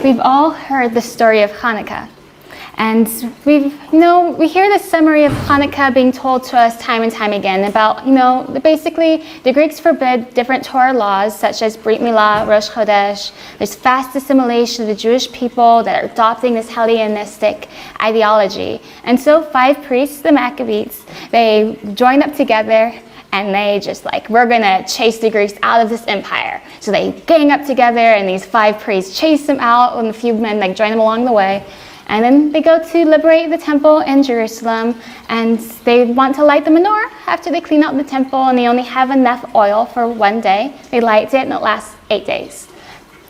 We've all heard the story of Chanuka, and we hear the summary of Chanuka being told to us time and time again about, basically the Greeks forbid different Torah laws such as Brit Milah, Rosh Chodesh. There's fast assimilation of the Jewish people that are adopting this Hellenistic ideology. And so 5 priests, the Maccabees, they join up together and they just we're gonna chase the Greeks out of this empire. So they gang up together and these 5 priests chase them out and a few men join them along the way. And then they go to liberate the temple in Jerusalem, and they want to light the menorah after they clean out the temple, and they only have enough oil for one day. They light it and it lasts 8 days.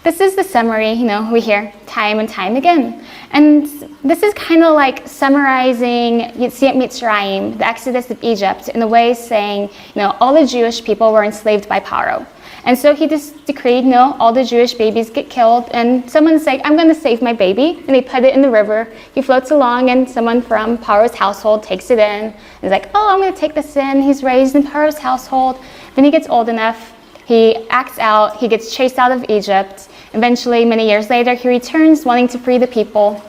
This is the summary, we hear time and time again. And this is kind of like summarizing Yetziat Mitzrayim, the Exodus of Egypt, in a way saying, all the Jewish people were enslaved by Paro. And so he just decreed, all the Jewish babies get killed, and someone's like, I'm going to save my baby, and they put it in the river. He floats along, and someone from Paro's household takes it in. He's like, I'm going to take this in. He's raised in Paro's household. Then he gets old enough. He acts out. He gets chased out of Egypt. Eventually, many years later, he returns wanting to free the people.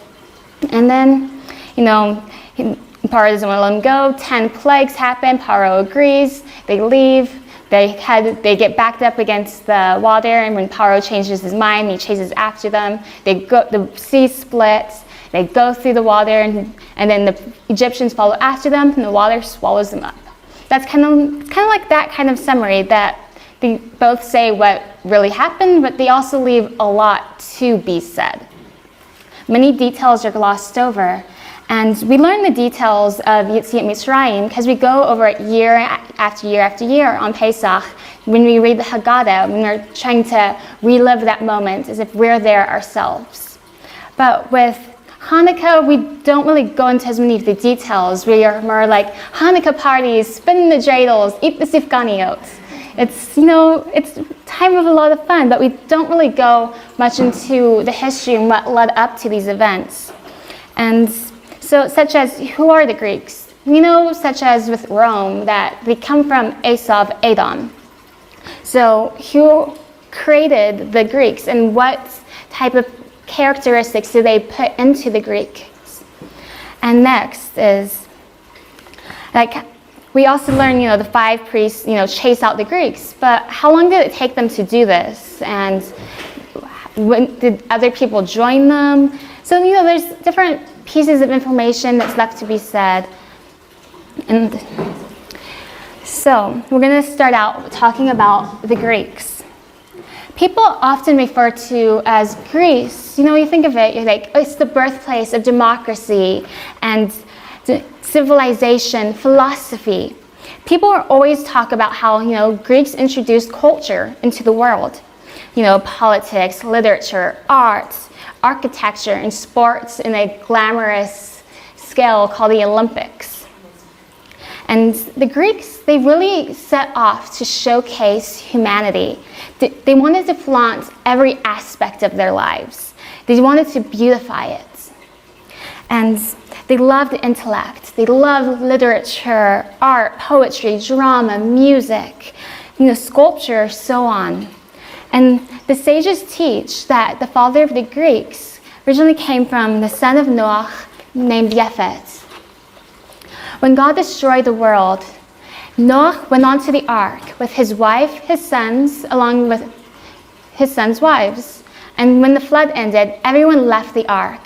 And then, Paro doesn't want to let him go. 10 plagues happen. Paro agrees. They leave. They get backed up against the water, and when Paro changes his mind, he chases after them. The sea splits. They go through the water, and then the Egyptians follow after them, and the water swallows them up. That's kind of like that kind of summary that they both say what really happened, but they also leave a lot to be said. Many details are glossed over, and we learn the details of Yetziat Mitzrayim because we go over it year after year after year on Pesach when we read the Haggadah, when we're trying to relive that moment as if we're there ourselves. But with Hanukkah, we don't really go into as many of the details. We are more like Hanukkah parties, spin the dreidels, eat the sifganiot. It's time of a lot of fun, but we don't really go much into the history and what led up to these events. And so, such as, who are the Greeks? Such as with Rome, that they come from Esav, Edom. So, who created the Greeks, and what type of characteristics do they put into the Greeks? And next is, we also learn, the 5 priests, chase out the Greeks. But how long did it take them to do this? And when did other people join them? So, there's different pieces of information that's left to be said. And so, we're going to start out talking about the Greeks. People often refer to as Greece, you think of it, you're like, it's the birthplace of democracy and civilization, philosophy. People always talk about how, Greeks introduced culture into the world. Politics, literature, art, architecture, and sports in a glamorous scale called the Olympics. And the Greeks, they really set off to showcase humanity. They wanted to flaunt every aspect of their lives. They wanted to beautify it. And they loved intellect. They loved literature, art, poetry, drama, music, sculpture, so on. And the sages teach that the father of the Greeks originally came from the son of Noah named Fets. When God destroyed the world, Noah went onto the ark with his wife, his sons, along with his sons' wives. And when the flood ended, everyone left the ark.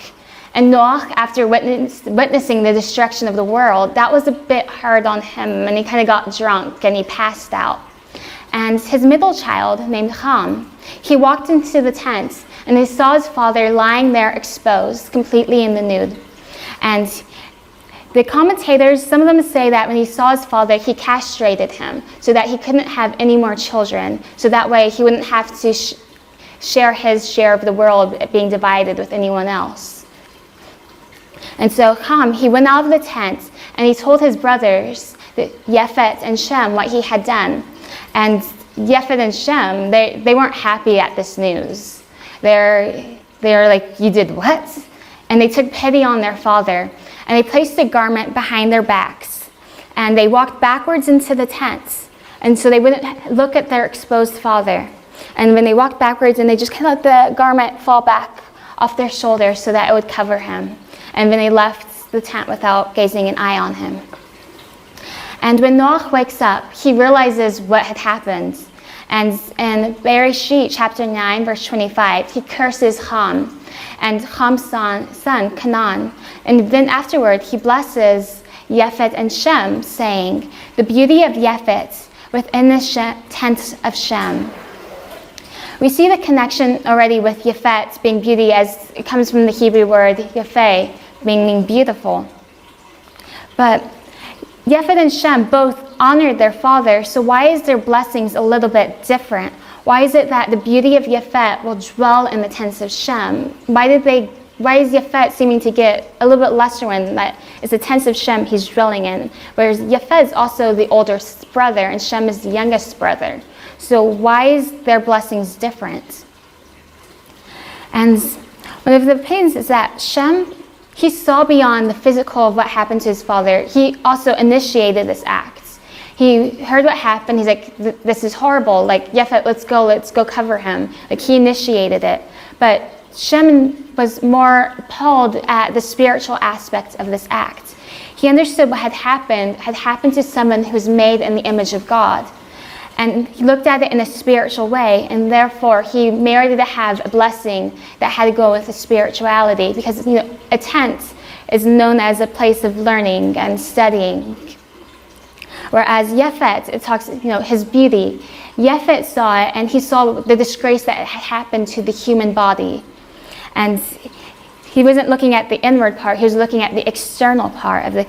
And Noah, after witnessing the destruction of the world, that was a bit hard on him, and he kind of got drunk and he passed out. And his middle child, named Ham, he walked into the tent and he saw his father lying there exposed, completely in the nude. And the commentators, some of them say that when he saw his father, he castrated him so that he couldn't have any more children, so that way he wouldn't have to share his share of the world being divided with anyone else. And so Ham, he went out of the tent and he told his brothers, Yefet and Shem, what he had done. And Yefet and Shem, they weren't happy at this news. They're like, you did what? And they took pity on their father, and they placed a garment behind their backs. and they walked backwards into the tents. And so they wouldn't look at their exposed father. And when they walked backwards, and they just kind of let the garment fall back off their shoulders so that it would cover him. And when they left the tent without gazing an eye on him. And when Noah wakes up, he realizes what had happened. And in Bereshit, chapter 9, verse 25, he curses Ham and Ham's son Canaan. And then afterward, he blesses Yefet and Shem, saying, "The beauty of Yefet within the tent of Shem." We see the connection already with Yefet being beauty, as it comes from the Hebrew word Yefeh, meaning beautiful. But Yefet and Shem both honored their father, so why is their blessings a little bit different? Why is it that the beauty of Yefet will dwell in the tents of Shem? Why is Yefet seeming to get a little bit lesser when that is the tents of Shem he's dwelling in? Whereas Yefet is also the older brother and Shem is the youngest brother. So why is their blessings different? And one of the opinions is that Shem, he saw beyond the physical of what happened to his father. He also initiated this act. He heard what happened. He's like, this is horrible. Like, Yefet, let's go cover him. Like, he initiated it. But Shem was more appalled at the spiritual aspect of this act. He understood what had happened to someone who was made in the image of God. And he looked at it in a spiritual way, and therefore he merited to have a blessing that had to go with the spirituality, because a tent is known as a place of learning and studying. Whereas Yefet, it talks, his beauty. Yefet saw it, and he saw the disgrace that had happened to the human body. And he wasn't looking at the inward part, he was looking at the external part of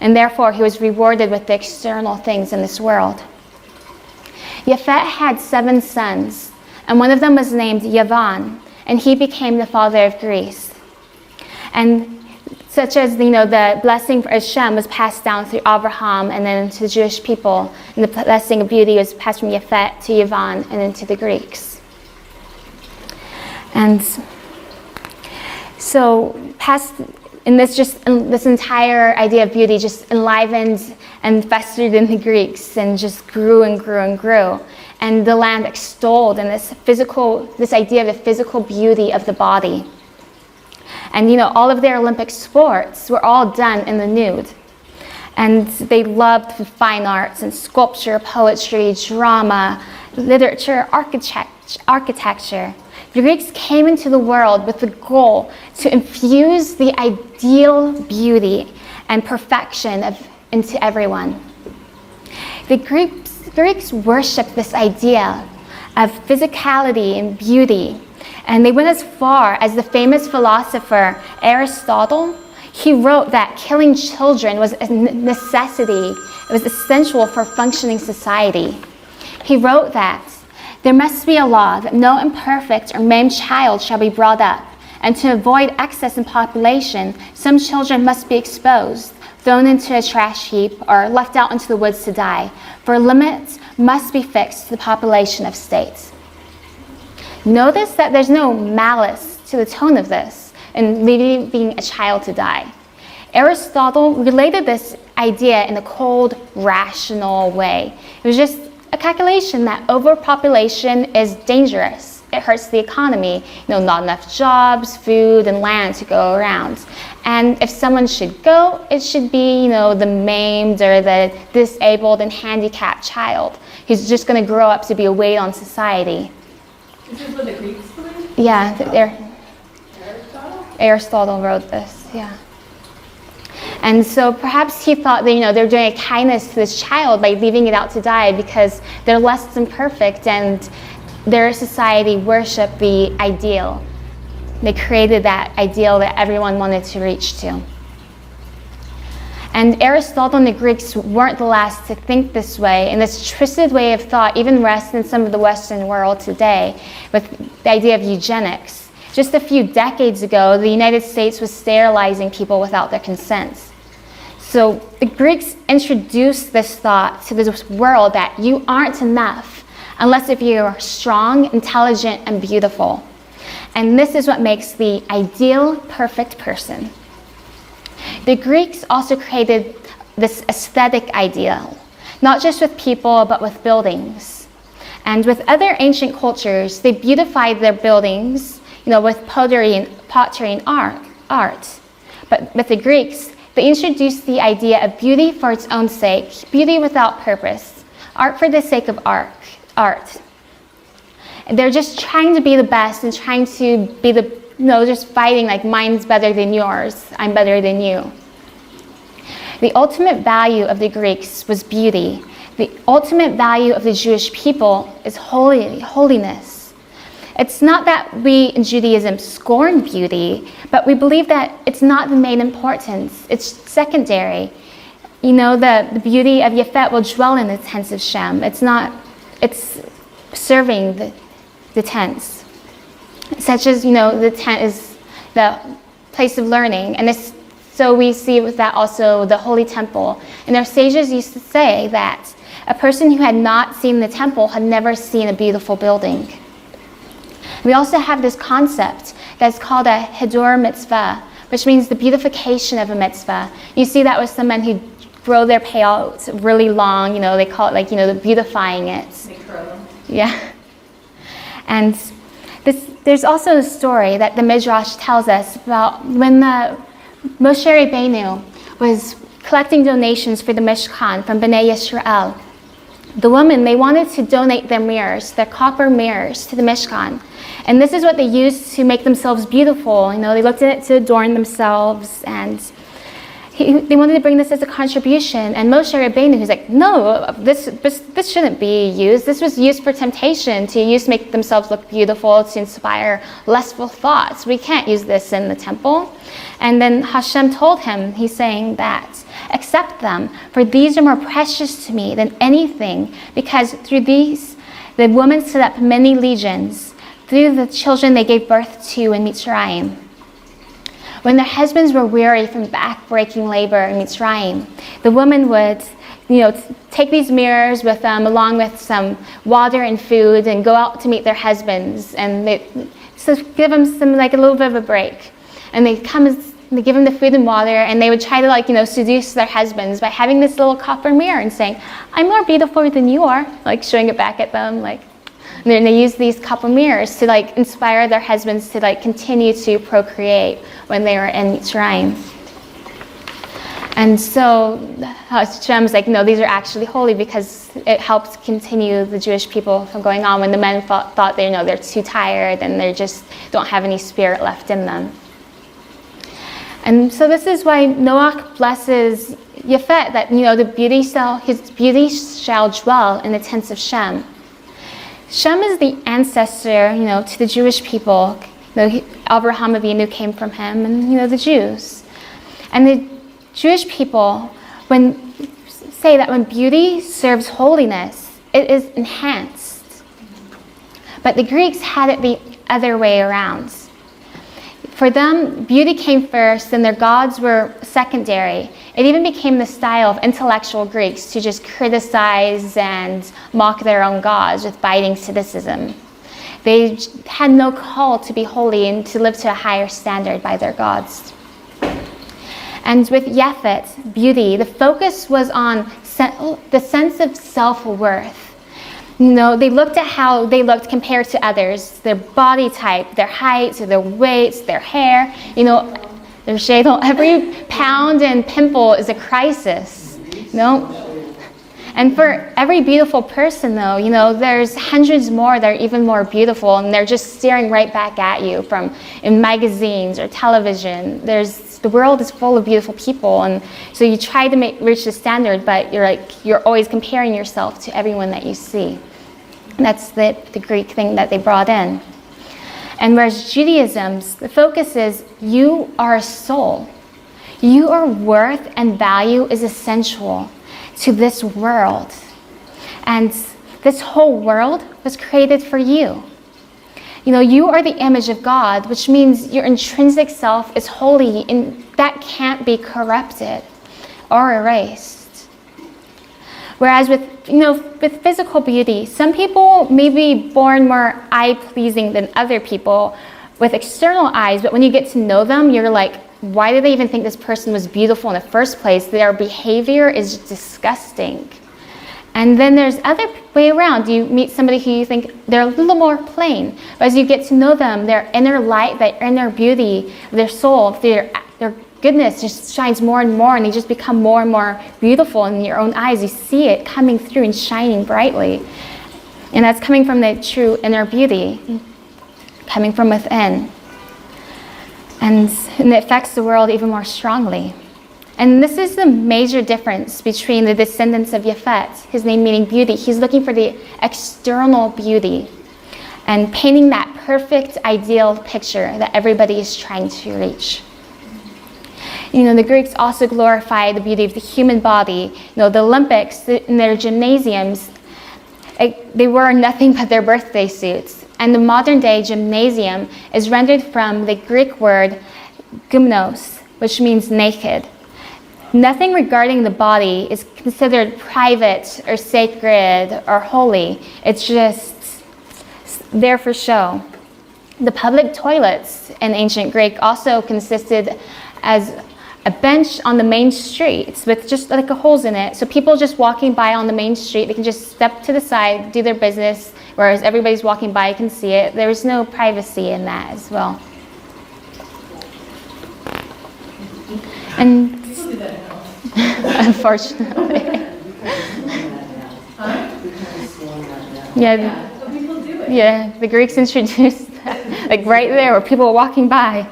and therefore he was rewarded with the external things in this world. Yefet had 7 sons, and one of them was named Yavan, and he became the father of Greece. And such as the blessing for Shem was passed down through Abraham and then to the Jewish people, and the blessing of beauty was passed from Yefet to Yavan and then to the Greeks. And so this entire idea of beauty just enlivened and festered in the Greeks and just grew and grew and grew. And the land extolled in this idea of the physical beauty of the body. And all of their Olympic sports were all done in the nude. And they loved fine arts and sculpture, poetry, drama, literature, architecture. The Greeks came into the world with the goal to infuse the ideal beauty and perfection into everyone. The Greeks worshipped this idea of physicality and beauty, and they went as far as the famous philosopher Aristotle. He wrote that killing children was a necessity, it was essential for functioning society. He wrote that there must be a law that no imperfect or maimed child shall be brought up, and to avoid excess in population, some children must be exposed, thrown into a trash heap, or left out into the woods to die, for limits must be fixed to the population of states. Notice that there's no malice to the tone of this in leaving a child to die. Aristotle related this idea in a cold, rational way. It was just a calculation that overpopulation is dangerous. It hurts the economy. Not enough jobs, food, and land to go around. And if someone should go, it should be, the maimed or the disabled and handicapped child who's just going to grow up to be a weight on society. This is what the Greeks believed? Yeah, Aristotle wrote this, yeah. And so perhaps he thought that, they're doing a kindness to this child by leaving it out to die because they're less than perfect and their society worshiped the ideal. They created that ideal that everyone wanted to reach to. And Aristotle and the Greeks weren't the last to think this way, and this twisted way of thought even rests in some of the Western world today with the idea of eugenics. Just a few decades ago, the United States was sterilizing people without their consent. So the Greeks introduced this thought to this world that you aren't enough unless if you are strong, intelligent, and beautiful. And this is what makes the ideal, perfect person. The Greeks also created this aesthetic ideal, not just with people, but with buildings. And with other ancient cultures, they beautified their buildings, with pottery and art. But with the Greeks, they introduced the idea of beauty for its own sake, beauty without purpose, art for the sake of art. And they're just trying to be the best and trying to be just fighting like mine's better than yours, I'm better than you. The ultimate value of the Greeks was beauty. The ultimate value of the Jewish people is holiness. It's not that we in Judaism scorn beauty, but we believe that it's not the main importance. It's secondary. The beauty of Yafet will dwell in the tents of Shem. It's serving the tents. Such as, the tent is the place of learning. And so we see with that also the holy temple. And our sages used to say that a person who had not seen the temple had never seen a beautiful building. We also have this concept that's called a Hedorah Mitzvah, which means the beautification of a mitzvah. You see that with some men who grow their payouts really long, they call it the beautifying it. They curl them. Yeah. And there's also a story that the Midrash tells us about when the Moshe Rabbeinu was collecting donations for the Mishkan from Bnei Yisrael. The women, they wanted to donate their mirrors, their copper mirrors, to the Mishkan. And this is what they used to make themselves beautiful. They looked at it to adorn themselves, and they wanted to bring this as a contribution. And Moshe Rabbeinu, who's like, no, this shouldn't be used. This was used for temptation, to make themselves look beautiful, to inspire lustful thoughts. We can't use this in the temple. And then Hashem told him, he's saying that, accept them, for these are more precious to me than anything, because through these the women set up many legions, through the children they gave birth to in Mitzrayim. When their husbands were weary from back-breaking labor in Mitzrayim, the women would, take these mirrors with them along with some water and food and go out to meet their husbands, and they give them a little bit of a break. And they come and they give them the food and water, and they would try to seduce their husbands by having this little copper mirror and saying, I'm more beautiful than you are, showing it back at them, And then they use these copper mirrors to inspire their husbands to continue to procreate when they were in Mitzrayim. And so Hashem's no, these are actually holy because it helps continue the Jewish people from going on when the men thought they're too tired and they just don't have any spirit left in them. And so this is why Noach blesses Yafet, that his beauty shall dwell in the tents of Shem. Shem is the ancestor, to the Jewish people. Abraham Avinu came from him, and the Jews. And the Jewish people, say that when beauty serves holiness, it is enhanced. But the Greeks had it the other way around. For them, beauty came first, and their gods were secondary. It even became the style of intellectual Greeks to just criticize and mock their own gods with biting cynicism. They had no call to be holy and to live to a higher standard by their gods. And with Yafet, beauty, the focus was on the sense of self-worth. They looked at how they looked compared to others, their body type, their height, their weight, their hair, their shade. Every pound and pimple is a crisis, And for every beautiful person, though, there's hundreds more that are even more beautiful, and they're just staring right back at you in magazines or television. The world is full of beautiful people, and so you try to reach the standard, but you're always comparing yourself to everyone that you see. And that's the Greek thing that they brought in. And whereas Judaism's, the focus is you are a soul. Your worth and value is essential to this world. And this whole world was created for you. You are the image of God, which means your intrinsic self is holy, and that can't be corrupted or erased. Whereas with physical beauty, some people may be born more eye-pleasing than other people with external eyes, but when you get to know them, you're like, why did they even think this person was beautiful in the first place? Their behavior is disgusting. And then there's other way around. You meet somebody who you think they're a little more plain. But as you get to know them, their inner light, their inner beauty, their soul, their goodness just shines more and more, and they just become more and more beautiful in your own eyes. You see it coming through and shining brightly. And that's coming from the true inner beauty, coming from within. And it affects the world even more strongly. And this is the major difference between the descendants of Yafet, his name meaning beauty. He's looking for the external beauty and painting that perfect, ideal picture that everybody is trying to reach. The Greeks also glorify the beauty of the human body. The Olympics, in their gymnasiums, they wore nothing but their birthday suits. And the modern day gymnasium is rendered from the Greek word gymnos, which means naked. Nothing regarding the body is considered private or sacred or holy. It's just there for show. The public toilets in ancient Greek also consisted as a bench on the main streets with just like a holes in it. So people just walking by on the main street, they can just step to the side, do their business, whereas everybody's walking by, you can see it. There's no privacy in that as well. And unfortunately. Yeah, the Greeks introduced that, like right there where people were walking by.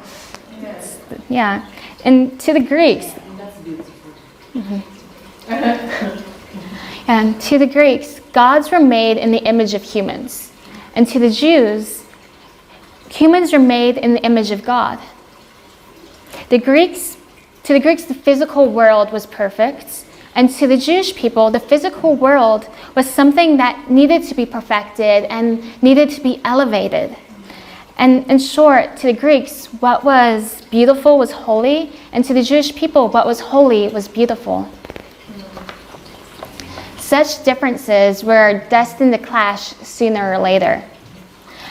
Yeah, and to the Greeks, and to the Greeks, gods were made in the image of humans, and to the Jews, humans were made in the image of God. To the Greeks, the physical world was perfect, and to the Jewish people, the physical world was something that needed to be perfected and needed to be elevated. And in short, to the Greeks, what was beautiful was holy, and to the Jewish people, what was holy was beautiful. Such differences were destined to clash sooner or later.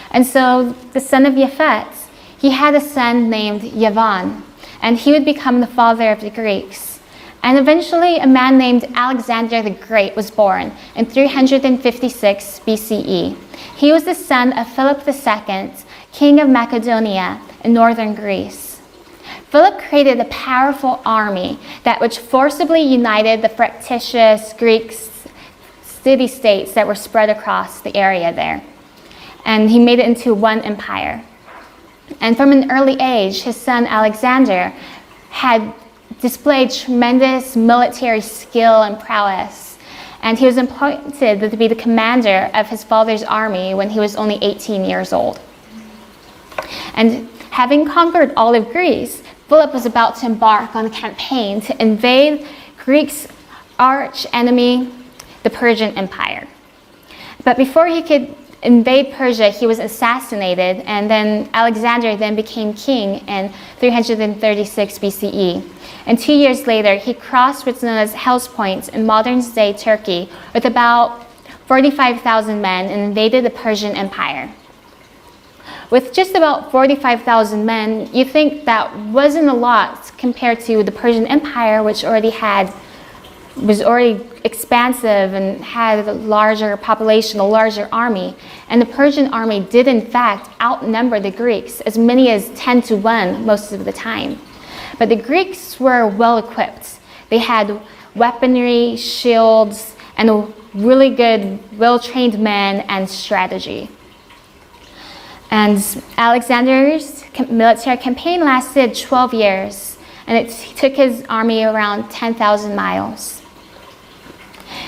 And so the son of Yafet, he had a son named Yavan, and he would become the father of the Greeks. And eventually a man named Alexander the Great was born in 356 BCE. He was the son of Philip II, king of Macedonia in northern Greece. Philip created a powerful army which forcibly united the fractious Greek city-states that were spread across the area there. And he made it into one empire. And from an early age, his son Alexander had displayed tremendous military skill and prowess. And he was appointed to be the commander of his father's army when he was only 18 years old. And having conquered all of Greece, Philip was about to embark on a campaign to invade Greece's arch enemy, the Persian Empire. But before he could invade Persia, he was assassinated, and then Alexander then became king in 336 BCE. And 2 years later, he crossed what's known as Hellespont in modern-day Turkey with about 45,000 men and invaded the Persian Empire. With just about 45,000 men, you think that wasn't a lot compared to the Persian Empire, which was already expansive and had a larger population, a larger army. And the Persian army did in fact outnumber the Greeks as many as 10 to 1 most of the time. But the Greeks were well equipped. They had weaponry, shields, and really good, well-trained men and strategy. And Alexander's military campaign lasted 12 years, and it took his army around 10,000 miles.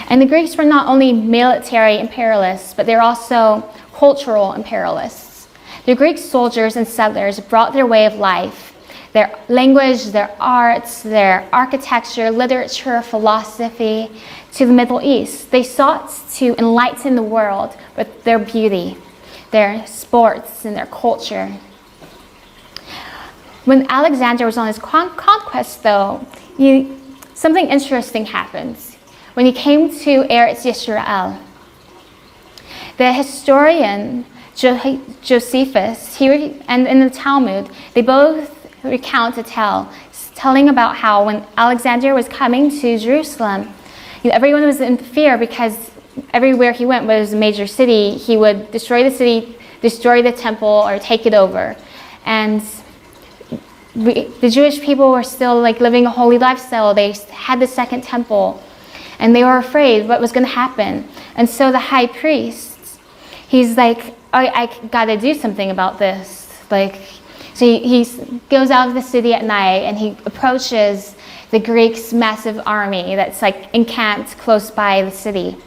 And the Greeks were not only military imperialists, but they're also cultural imperialists. The Greek soldiers and settlers brought their way of life, their language, their arts, their architecture, literature, philosophy to the Middle East. They sought to enlighten the world with their beauty, their sports, and their culture. When Alexander was on his conquest, though, something interesting happened. When he came to Eretz Yisrael, the historian Josephus, and in the Talmud, they both recount a tale, telling about how when Alexander was coming to Jerusalem, everyone was in fear because everywhere he went was a major city. He would destroy the city, destroy the temple, or take it over. And the Jewish people were still living a holy lifestyle. They had the second temple, and they were afraid what was going to happen. And so the high priest, he's like, I got to do something about this. So he goes out of the city at night, and he approaches the Greeks' massive army that's encamped close by the city.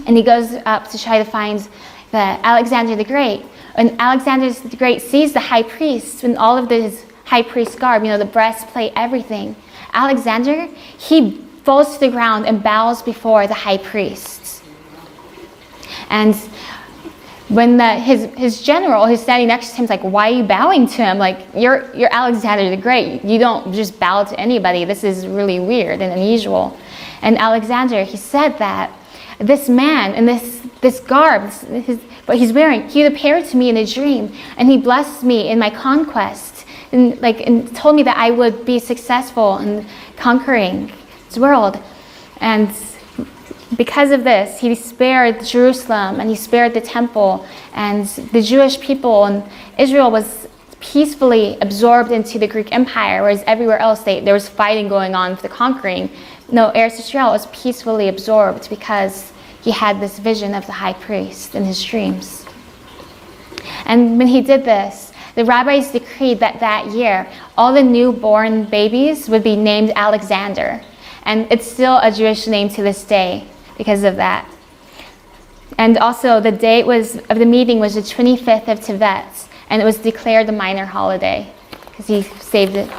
And he goes up to try to find Alexander the Great. And Alexander the Great sees the high priest in all of his high priest garb, the breastplate, everything. Alexander, he falls to the ground and bows before the high priest. And when his general who's standing next to him is like, why are you bowing to him? You're Alexander the Great. You don't just bow to anybody. This is really weird and unusual. And Alexander, he said that this man in this garb, what he's wearing, he appeared to me in a dream, and he blessed me in my conquest, and told me that I would be successful in conquering this world. And because of this, he spared Jerusalem, and he spared the temple, and the Jewish people and Israel was peacefully absorbed into the Greek Empire, whereas everywhere else there was fighting going on for the conquering. No, Eretz Yisrael was peacefully absorbed because he had this vision of the high priest in his dreams. And when he did this, the rabbis decreed that year, all the newborn babies would be named Alexander. And it's still a Jewish name to this day because of that. And also the date of the meeting was the 25th of Tevet, and it was declared a minor holiday because he saved it.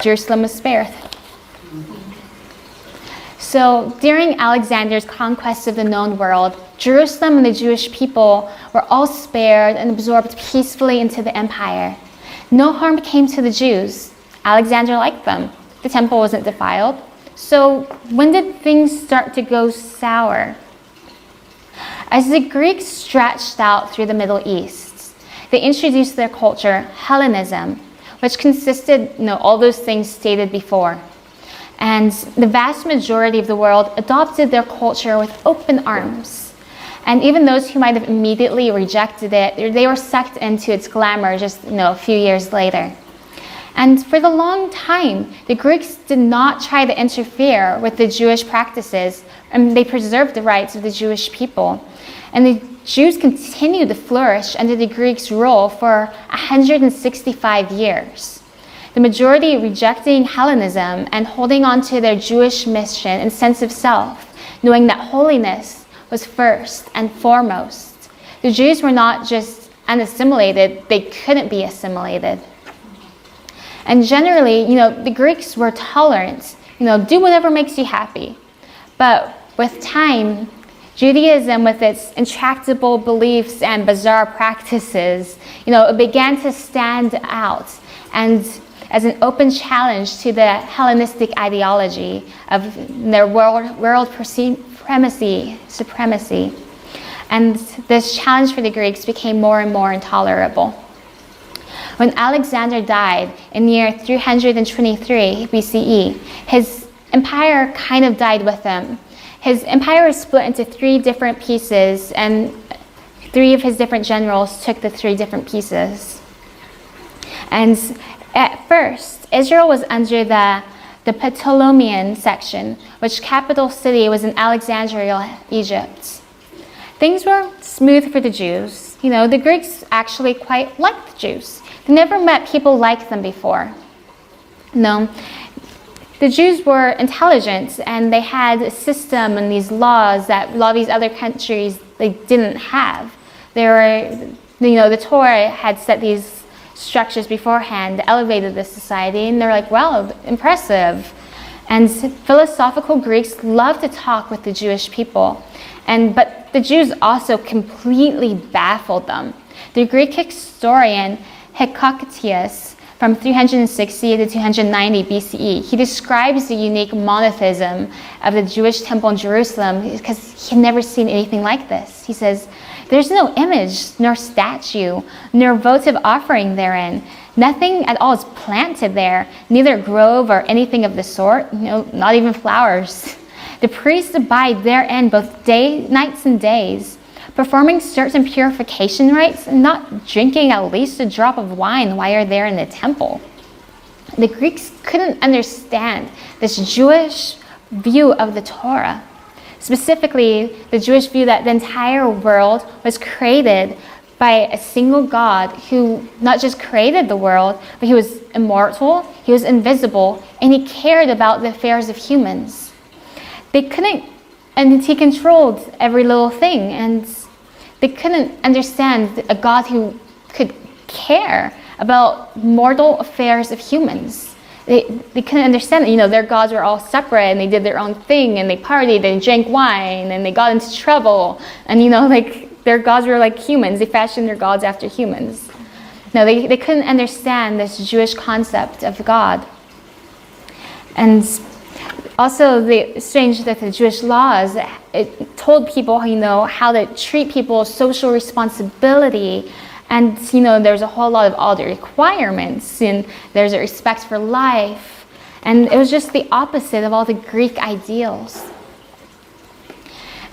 Jerusalem was spared. So during Alexander's conquest of the known world, Jerusalem and the Jewish people were all spared and absorbed peacefully into the empire. No harm came to the Jews. Alexander liked them. The temple wasn't defiled. So when did things start to go sour? As the Greeks stretched out through the Middle East, they introduced their culture, Hellenism, which consisted, all those things stated before. And the vast majority of the world adopted their culture with open arms. And even those who might have immediately rejected it, they were sucked into its glamour just a few years later. And for the long time, the Greeks did not try to interfere with the Jewish practices, and they preserved the rights of the Jewish people. And the Jews continued to flourish under the Greeks' rule for 165 years. The majority rejecting Hellenism and holding on to their Jewish mission and sense of self, knowing that holiness was first and foremost. The Jews were not just unassimilated, they couldn't be assimilated. And generally, the Greeks were tolerant, do whatever makes you happy. But with time, Judaism, with its intractable beliefs and bizarre practices, it began to stand out and as an open challenge to the Hellenistic ideology of their world supremacy. And this challenge for the Greeks became more and more intolerable. When Alexander died in the year 323 BCE, his empire kind of died with him. His empire was split into 3 different pieces, and 3 of his different generals took the 3 different pieces. And at first, Israel was under the Ptolemaic section, which capital city was in Alexandria, Egypt. Things were smooth for the Jews. The Greeks actually quite liked the Jews. They never met people like them before. No, the Jews were intelligent, and they had a system and these laws that a lot of these other countries they didn't have. The Torah had set these structures beforehand, elevated this society, and they're like, wow, impressive. And philosophical Greeks loved to talk with the Jewish people, but the Jews also completely baffled them. The Greek historian Hedorah from 360 to 290 BCE, he describes the unique monotheism of the Jewish temple in Jerusalem because he had never seen anything like this. He says, there's no image, nor statue, nor votive offering therein. Nothing at all is planted there, neither grove or anything of the sort, not even flowers. The priests abide therein both nights and days, performing certain purification rites and not drinking at least a drop of wine while you're there in the temple. The Greeks couldn't understand this Jewish view of the Torah, specifically the Jewish view that the entire world was created by a single God who not just created the world, but he was immortal, he was invisible, and he cared about the affairs of humans. And he controlled every little thing, and they couldn't understand a God who could care about mortal affairs of humans. They couldn't understand that, their gods were all separate and they did their own thing and they partied and drank wine and they got into trouble. And, their gods were like humans. They fashioned their gods after humans. No, they couldn't understand this Jewish concept of God. And also, strange that the Jewish laws, it told people, how to treat people's social responsibility. And, there's a whole lot of all the requirements, and there's a respect for life. And it was just the opposite of all the Greek ideals.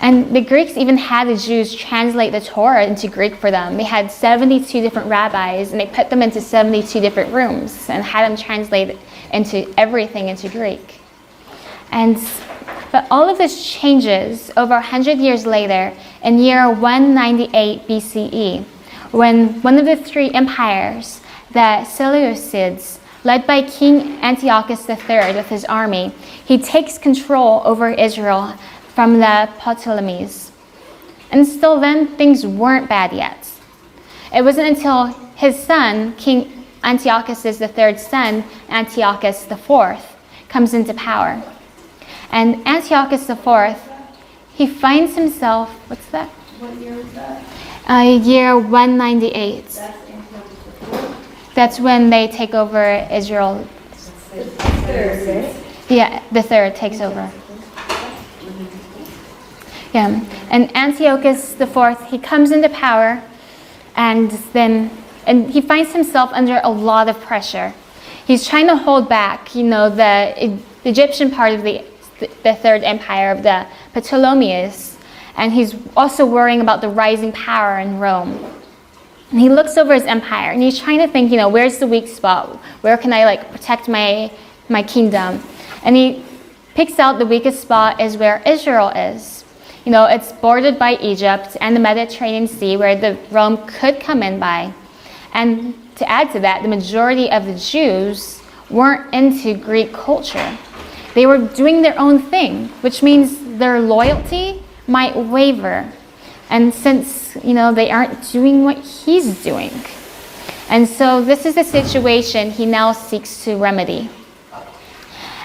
And the Greeks even had the Jews translate the Torah into Greek for them. They had 72 different rabbis, and they put them into 72 different rooms and had them translate everything into Greek. But all of this changes over 100 years later in year 198 BCE, when one of the three empires, the Seleucids, led by King Antiochus III with his army, he takes control over Israel from the Ptolemies. And still then, things weren't bad yet. It wasn't until his son, King Antiochus III's son, Antiochus IV, comes into power. And Antiochus IV, he finds himself, what's that? What year was that? Year 198. That's Antiochus. That's when they take over Israel. The third. Yeah, the third takes over. Yeah, and Antiochus IV, he comes into power, and he finds himself under a lot of pressure. He's trying to hold back, the Egyptian part of the third empire of the Ptolemies, and he's also worrying about the rising power in Rome. And he looks over his empire, and he's trying to think, where's the weak spot? Where can I protect my kingdom? And he picks out the weakest spot is where Israel is. It's bordered by Egypt and the Mediterranean Sea, where the Rome could come in by. And to add to that, the majority of the Jews weren't into Greek culture. They were doing their own thing, which means their loyalty might waver. And since, they aren't doing what he's doing. And so this is the situation he now seeks to remedy.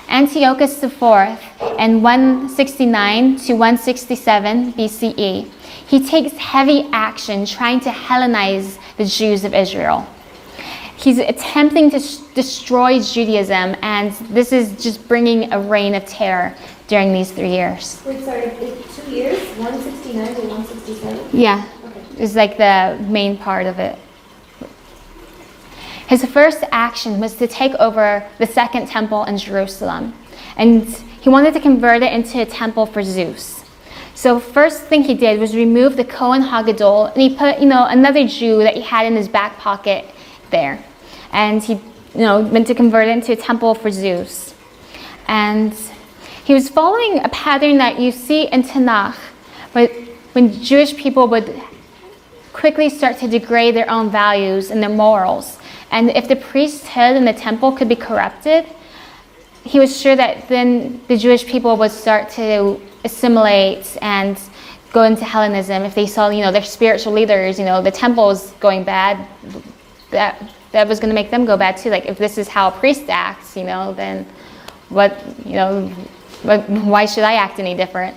Antiochus IV, in 169 to 167 BCE, he takes heavy action trying to Hellenize the Jews of Israel. He's attempting to destroy Judaism, and this is just bringing a reign of terror during these 3 years. Wait, sorry, 2 years? 169 to 167? Yeah, Okay. it's the main part of it. His first action was to take over the second temple in Jerusalem, and he wanted to convert it into a temple for Zeus. So first thing he did was remove the Kohen Hagadol, and he put, another Jew that he had in his back pocket there. And he, meant to convert it into a temple for Zeus. And he was following a pattern that you see in Tanakh, but when Jewish people would quickly start to degrade their own values and their morals. And if the priesthood and the temple could be corrupted, he was sure that then the Jewish people would start to assimilate and go into Hellenism. If they saw, their spiritual leaders, the temple was going bad, that was going to make them go bad too. If this is how a priest acts, then why should I act any different?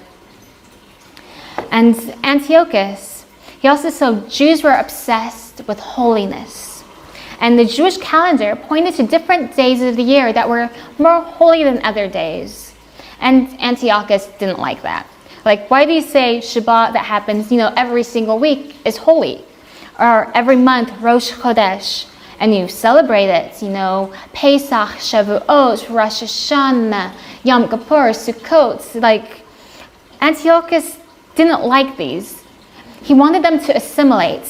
And Antiochus, he also saw Jews were obsessed with holiness. And the Jewish calendar pointed to different days of the year that were more holy than other days. And Antiochus didn't like that. Why do you say Shabbat that happens, every single week is holy? Or every month, Rosh Chodesh. and you celebrate it, Pesach, Shavuot, Rosh Hashanah, Yom Kippur, Sukkot. Like, Antiochus didn't like these. He wanted them to assimilate.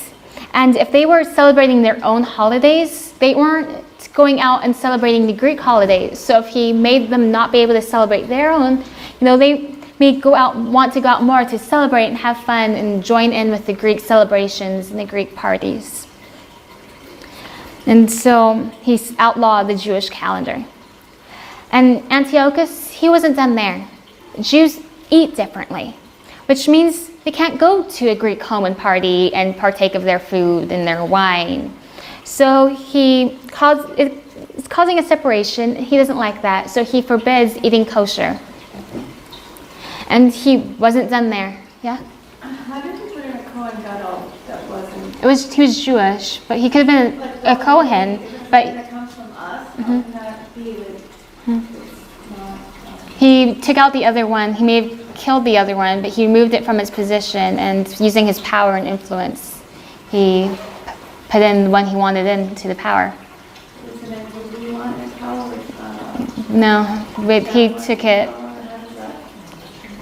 And if they were celebrating their own holidays, they weren't going out and celebrating the Greek holidays. So if he made them not be able to celebrate their own, they may want to go out more to celebrate and have fun and join in with the Greek celebrations and the Greek parties. And so he outlawed the Jewish calendar. And Antiochus, he wasn't done there. Jews eat differently, which means they can't go to a Greek home and party and partake of their food and their wine. So it's causing a separation. He doesn't like that. So he forbids eating kosher. And he wasn't done there. Yeah? How did he put in a Kohen Gadol that wasn't? He was Jewish, but he could have been a Kohen. But that comes from us. How can that be he took out the other one. He may have killed the other one, but he removed it from its position, and using his power and influence, he put in the one he wanted into the power. No, but he took it.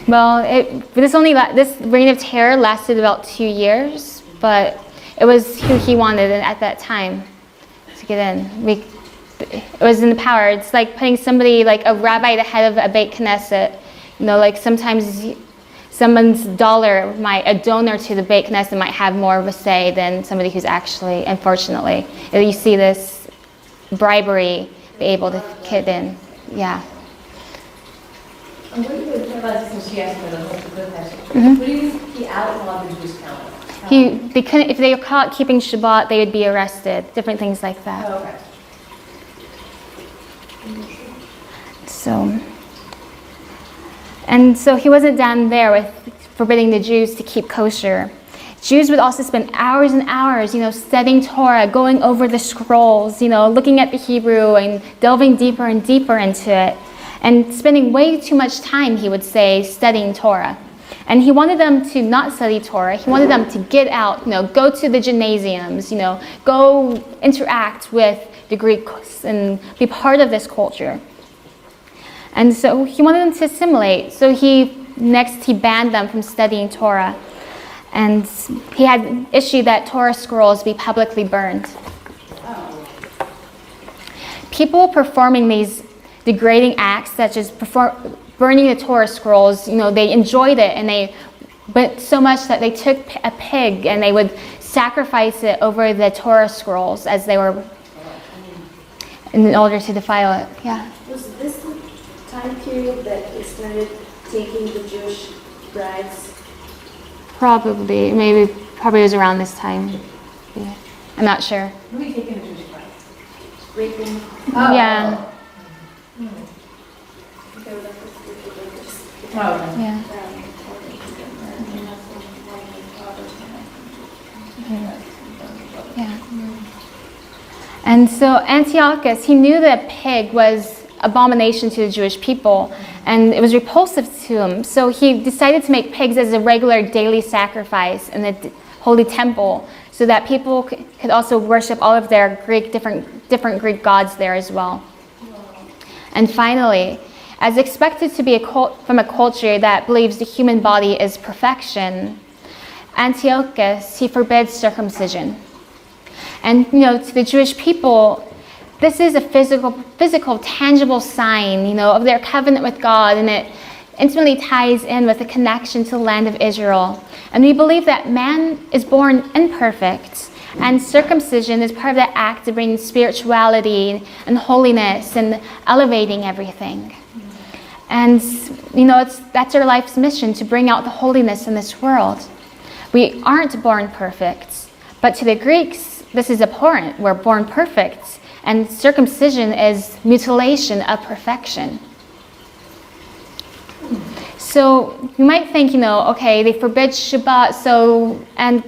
Well, this reign of terror lasted about 2 years, but it was who he wanted at that time to get in. It was in the power. It's like putting somebody, like a rabbi, at the head of a Beit Knesset. Like sometimes someone's a donor to the Beit Knesset might have more of a say than somebody who's actually, unfortunately, you see this bribery be able to get in. Yeah. What do you since she asked me the good question? What do you think he outlawed the Jewish calendar? They couldn't, if they were caught keeping Shabbat, they would be arrested. Different things like that. Oh, okay. So he wasn't down there with forbidding the Jews to keep kosher. Jews would also spend hours and hours, studying Torah, going over the scrolls, looking at the Hebrew and delving deeper and deeper into it, and spending way too much time, he would say, studying Torah. And he wanted them to not study Torah. He wanted them to get out, go to the gymnasiums, go interact with the Greeks and be part of this culture. And so he wanted them to assimilate. So he banned them from studying Torah. And he had issued that Torah scrolls be publicly burned. People performing these degrading acts, such as burning the Torah scrolls, they enjoyed it, but so much that they took a pig and they would sacrifice it over the Torah scrolls as they were, in order to defile it. Yeah. Was this the time period that they started taking the Jewish brides? Probably was around this time. Yeah. I'm not sure. What are you taking the Jewish brides? Raping? Yeah. They were the first group of rapers. Oh, okay. Yeah. Yeah. And so Antiochus, he knew that pig was abomination to the Jewish people, and it was repulsive to him. So he decided to make pigs as a regular daily sacrifice in the holy temple, so that people could also worship all of their different Greek gods there as well. And finally, as expected to be from a culture that believes the human body is perfection, Antiochus, he forbids circumcision. And to the Jewish people, this is a physical, tangible sign, of their covenant with God, and it intimately ties in with the connection to the land of Israel. And we believe that man is born imperfect, and circumcision is part of that act of bringing spirituality and holiness and elevating everything. And that's our life's mission, to bring out the holiness in this world. We aren't born perfect, but to the Greeks, this is abhorrent. We're born perfect, and circumcision is mutilation of perfection. So you might think, okay, they forbid Shabbat, and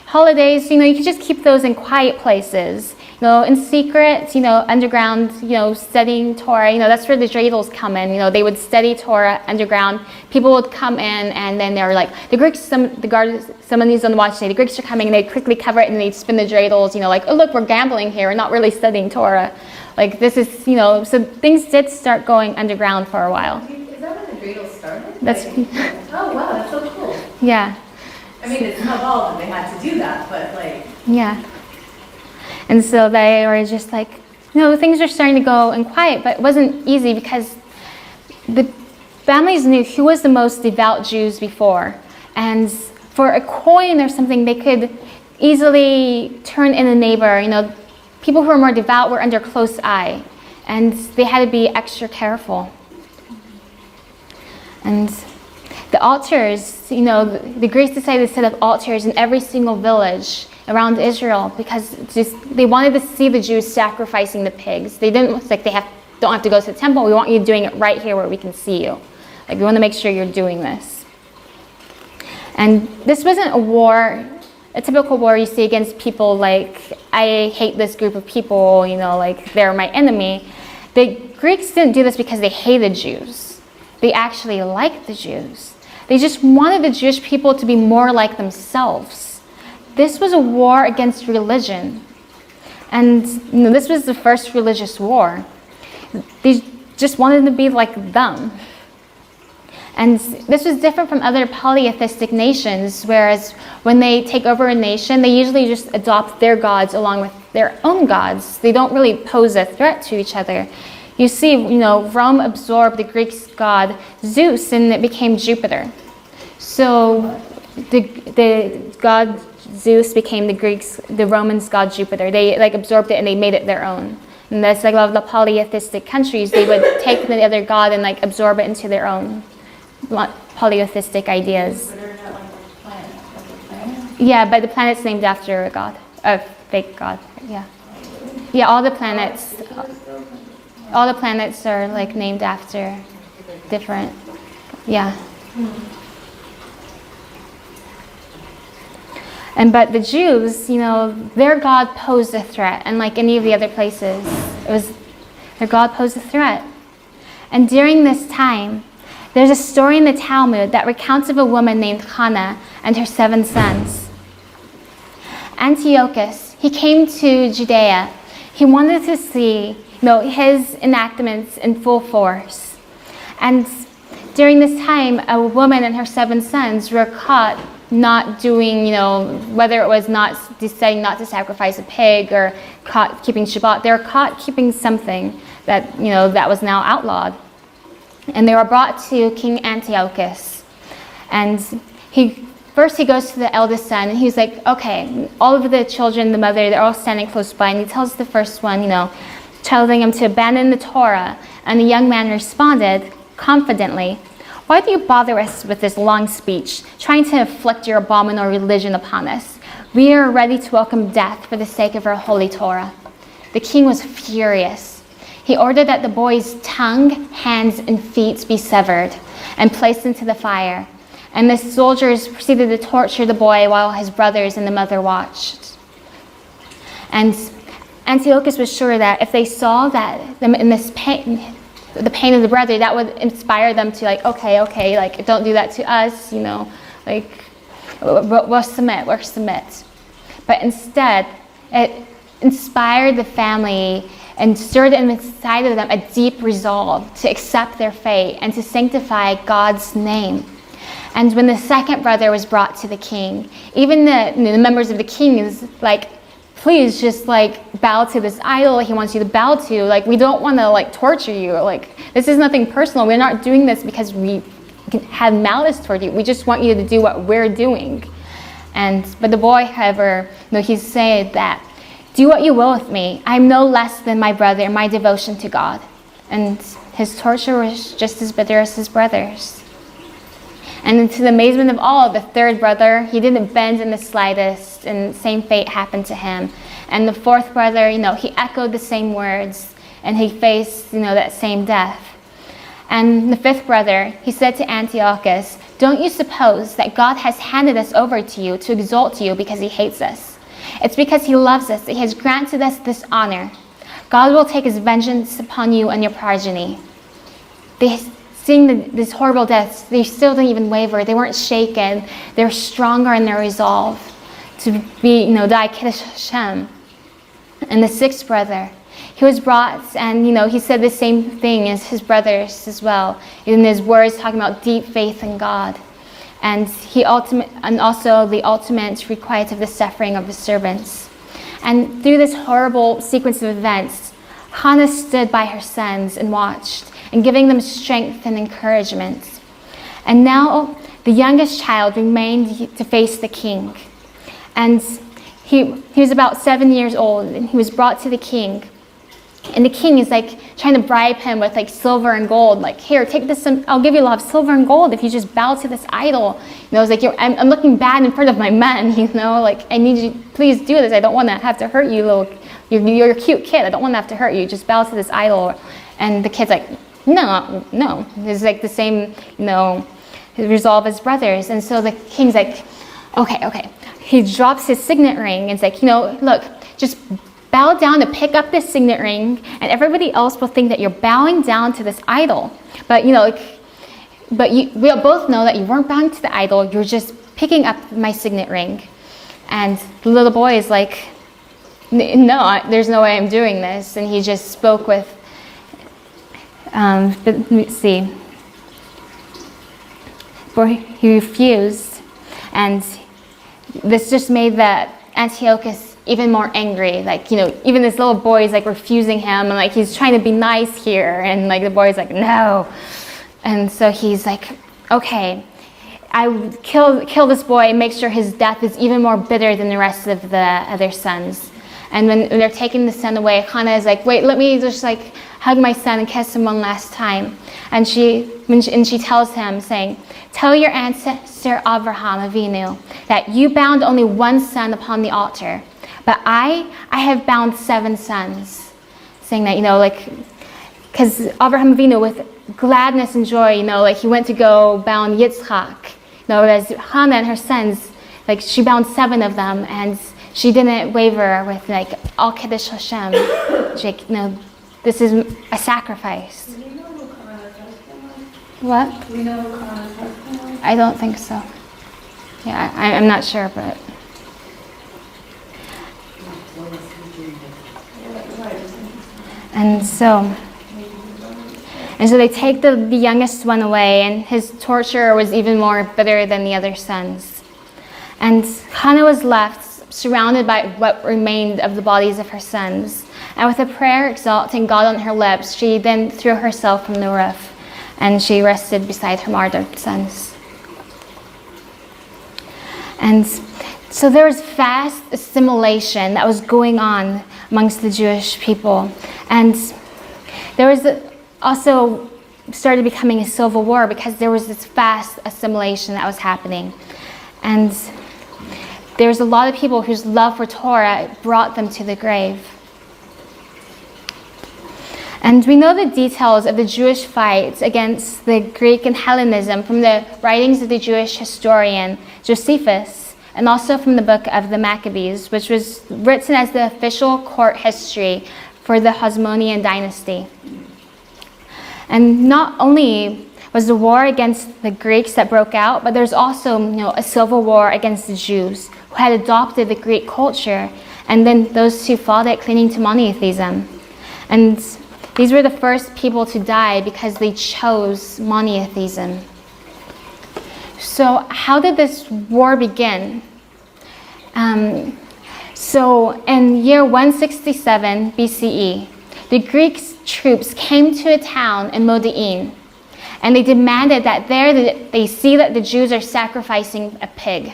holidays, you can just keep those in quiet places. in secret, underground, studying Torah. That's where the dreidels come in. They would study Torah underground. People would come in, and then they're like, the Greeks, someone who's on the watch say, the Greeks are coming, and they'd quickly cover it, and they'd spin the dreidels, like, oh, look, we're gambling here. We're not really studying Torah. Like, this is, so things did start going underground for a while. Is that when the dreidels started? That's, oh, wow, that's so cool. Yeah. I mean, it's not all of them. They had to do that, but like... Yeah. And so they were just like, things were starting to go and quiet, but it wasn't easy because the families knew who was the most devout Jews before. And for a coin or something, they could easily turn in a neighbor. People who were more devout were under close eye, and they had to be extra careful. And the altars, the Greeks decided to set up altars in every single village around Israel because they wanted to see the Jews sacrificing the pigs. They didn't don't have to go to the temple. We want you doing it right here where we can see you. Like, we want to make sure you're doing this. And this wasn't a war, a typical war you see against people like, I hate this group of people, like they're my enemy. The Greeks didn't do this because they hated Jews. They actually liked the Jews. They just wanted the Jewish people to be more like themselves. This was a war against religion. And this was the first religious war. They just wanted to be like them. And this was different from other polytheistic nations, whereas when they take over a nation, they usually just adopt their gods along with their own gods. They don't really pose a threat to each other. You see, Rome absorbed the Greek god Zeus, and it became Jupiter. So the god Zeus became the Romans' god Jupiter. They absorbed it and they made it their own. And that's like a lot of the polytheistic countries. They would take the other god and absorb it into their own polytheistic ideas. Yeah, but the planet's named after a god, a fake god. Yeah, yeah. All the planets are named after different. Yeah. But the Jews, their God posed a threat, and like any of the other places, their God posed a threat. And during this time, there's a story in the Talmud that recounts of a woman named Hannah and her 7 sons. Antiochus, he came to Judea. He wanted to see, his enactments in full force. And during this time, a woman and her 7 sons were caught not doing, whether it was deciding not to sacrifice a pig or caught keeping Shabbat, they were caught keeping something that, that was now outlawed. And they were brought to King Antiochus. And he goes to the eldest son, and he's like, okay, all of the children, the mother, they're all standing close by, and he tells the first one, telling him to abandon the Torah. And the young man responded confidently, why do you bother us with this long speech, trying to inflict your abominable religion upon us? We are ready to welcome death for the sake of our holy Torah. The king was furious. He ordered that the boy's tongue, hands, and feet be severed and placed into the fire. And the soldiers proceeded to torture the boy while his brothers and the mother watched. And Antiochus was sure that if they saw that them in this pain, the pain of the brother, that would inspire them to okay, don't do that to us, we'll submit. But instead, it inspired the family and stirred inside of them a deep resolve to accept their fate and to sanctify God's name. And when the second brother was brought to the king, even the members of the king is please just bow to this idol he wants you to bow to. We don't want to torture you. This is nothing personal. We're not doing this because we have malice toward you. We just want you to do what we're doing. But the boy, however, he's saying that, do what you will with me. I'm no less than my brother in my devotion to God. And his torture was just as bitter as his brother's. And to the amazement of all, the third brother, he didn't bend in the slightest, and the same fate happened to him. And the fourth brother, he echoed the same words, and he faced, that same death. And the fifth brother, he said to Antiochus, don't you suppose that God has handed us over to you to exalt you because he hates us? It's because he loves us that he has granted us this honor. God will take his vengeance upon you and your progeny. Seeing these horrible deaths, they still didn't even waver. They weren't shaken. They were stronger in their resolve to be, die Kiddush Hashem. And the sixth brother, he was brought, and he said the same thing as his brothers as well, in his words talking about deep faith in God, and also the ultimate requital of the suffering of his servants. And through this horrible sequence of events, Hannah stood by her sons and watched, and giving them strength and encouragement. And now the youngest child remained to face the king, and he was about 7 years old, and he was brought to the king. And the king is trying to bribe him with silver and gold. Here, take this, I'll give you a lot of silver and gold if you just bow to this idol. It's I'm looking bad in front of my men, I need you, please do this. I don't want to have to hurt you, you're a cute kid. I don't want to have to hurt you. Just bow to this idol. And the kid's no. It's the same, resolve as brothers. And so the king's okay. He drops his signet ring and it's look, just bow down to pick up this signet ring, and everybody else will think that you're bowing down to this idol. But we both know that you weren't bowing to the idol. You're just picking up my signet ring. And the little boy is no, there's no way I'm doing this. And he just spoke with, let me see. For he refused, and this just made that Antiochus even more angry. Even this little boy is refusing him, and he's trying to be nice here, and the boy's no. And so he's okay, I would kill this boy and make sure his death is even more bitter than the rest of the other sons. And when they're taking the son away, Hannah is wait, let me just hug my son and kiss him one last time. And she tells him, saying, tell your ancestor Abraham Avinu that you bound only one son upon the altar, but I have bound 7 sons. Saying that, because Abraham Avinu with gladness and joy, he went to go bound Yitzchak. Whereas Hannah and her sons, she bound 7 of them, and she didn't waver with all Kiddush Hashem. This is a sacrifice. Do we know who Hannah's husband was? What? Do we know who Hannah's husband was? I don't think so. Yeah, I'm not sure, but. And so they take the youngest one away, and his torture was even more bitter than the other sons. And Hannah was left surrounded by what remained of the bodies of her sons. And with a prayer exalting God on her lips, she then threw herself from the roof, and she rested beside her martyred sons. And so there was vast assimilation that was going on amongst the Jewish people. And there was also started becoming a civil war because there was this vast assimilation that was happening. And there was a lot of people whose love for Torah brought them to the grave. And we know the details of the Jewish fight against the Greek and Hellenism from the writings of the Jewish historian Josephus, and also from the book of the Maccabees, which was written as the official court history for the Hasmonean dynasty. And not only was the war against the Greeks that broke out, but there's also a civil war against the Jews who had adopted the Greek culture, and then those who fought it clinging to monotheism. And these were the first people to die because they chose monotheism. So how did this war begin? So in year 167 BCE, the Greek troops came to a town in Modi'in, and they demanded that there they see that the Jews are sacrificing a pig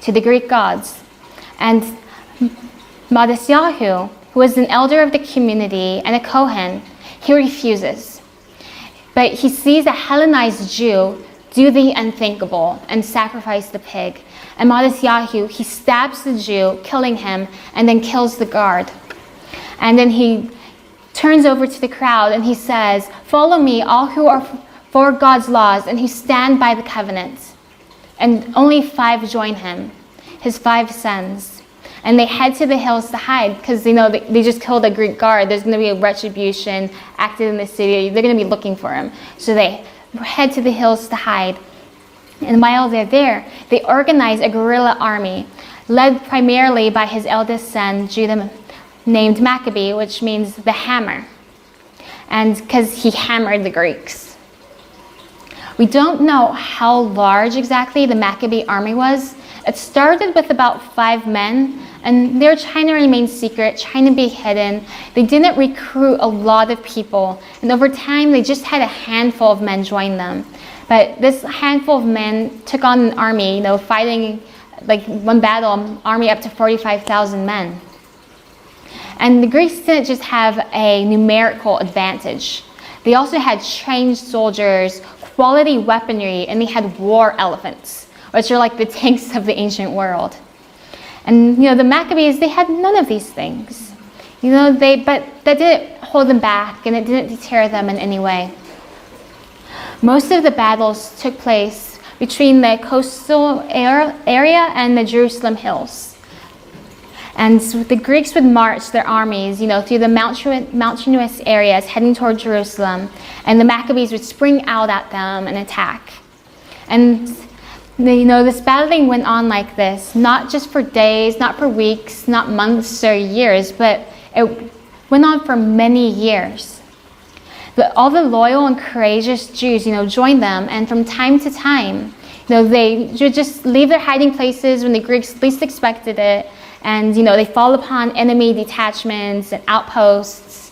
to the Greek gods. And Madasyahu, who was an elder of the community and a Kohen, he refuses. But he sees a Hellenized Jew do the unthinkable and sacrifice the pig. And Madasyahu, he stabs the Jew, killing him, and then kills the guard. And then he turns over to the crowd and he says, "Follow me, all who are for God's laws and who stand by the covenant." And only 5 join him, his 5 sons. And they head to the hills to hide because, they just killed a Greek guard. There's going to be a retribution acted in the city. They're going to be looking for him. So they head to the hills to hide. And while they're there, they organize a guerrilla army led primarily by his eldest son, Judah, named Maccabee, which means the hammer. And because he hammered the Greeks. We don't know how large exactly the Maccabee army was. It started with about 5 men, and they were trying to remain secret, trying to be hidden. They didn't recruit a lot of people, and over time they just had a handful of men join them. But this handful of men took on an army, fighting like one battle, army up to 45,000 men. And the Greeks didn't just have a numerical advantage. They also had trained soldiers, quality weaponry, and they had war elephants, which are like the tanks of the ancient world. And the Maccabees, they had none of these things. But that didn't hold them back, and it didn't deter them in any way. Most of the battles took place between the coastal area and the Jerusalem hills. And the Greeks would march their armies, through the mountainous areas heading toward Jerusalem, and the Maccabees would spring out at them and attack. And this battling went on like this, not just for days, not for weeks, not months or years, but it went on for many years. But all the loyal and courageous Jews, joined them, and from time to time, they would just leave their hiding places when the Greeks least expected it, and they fall upon enemy detachments and outposts.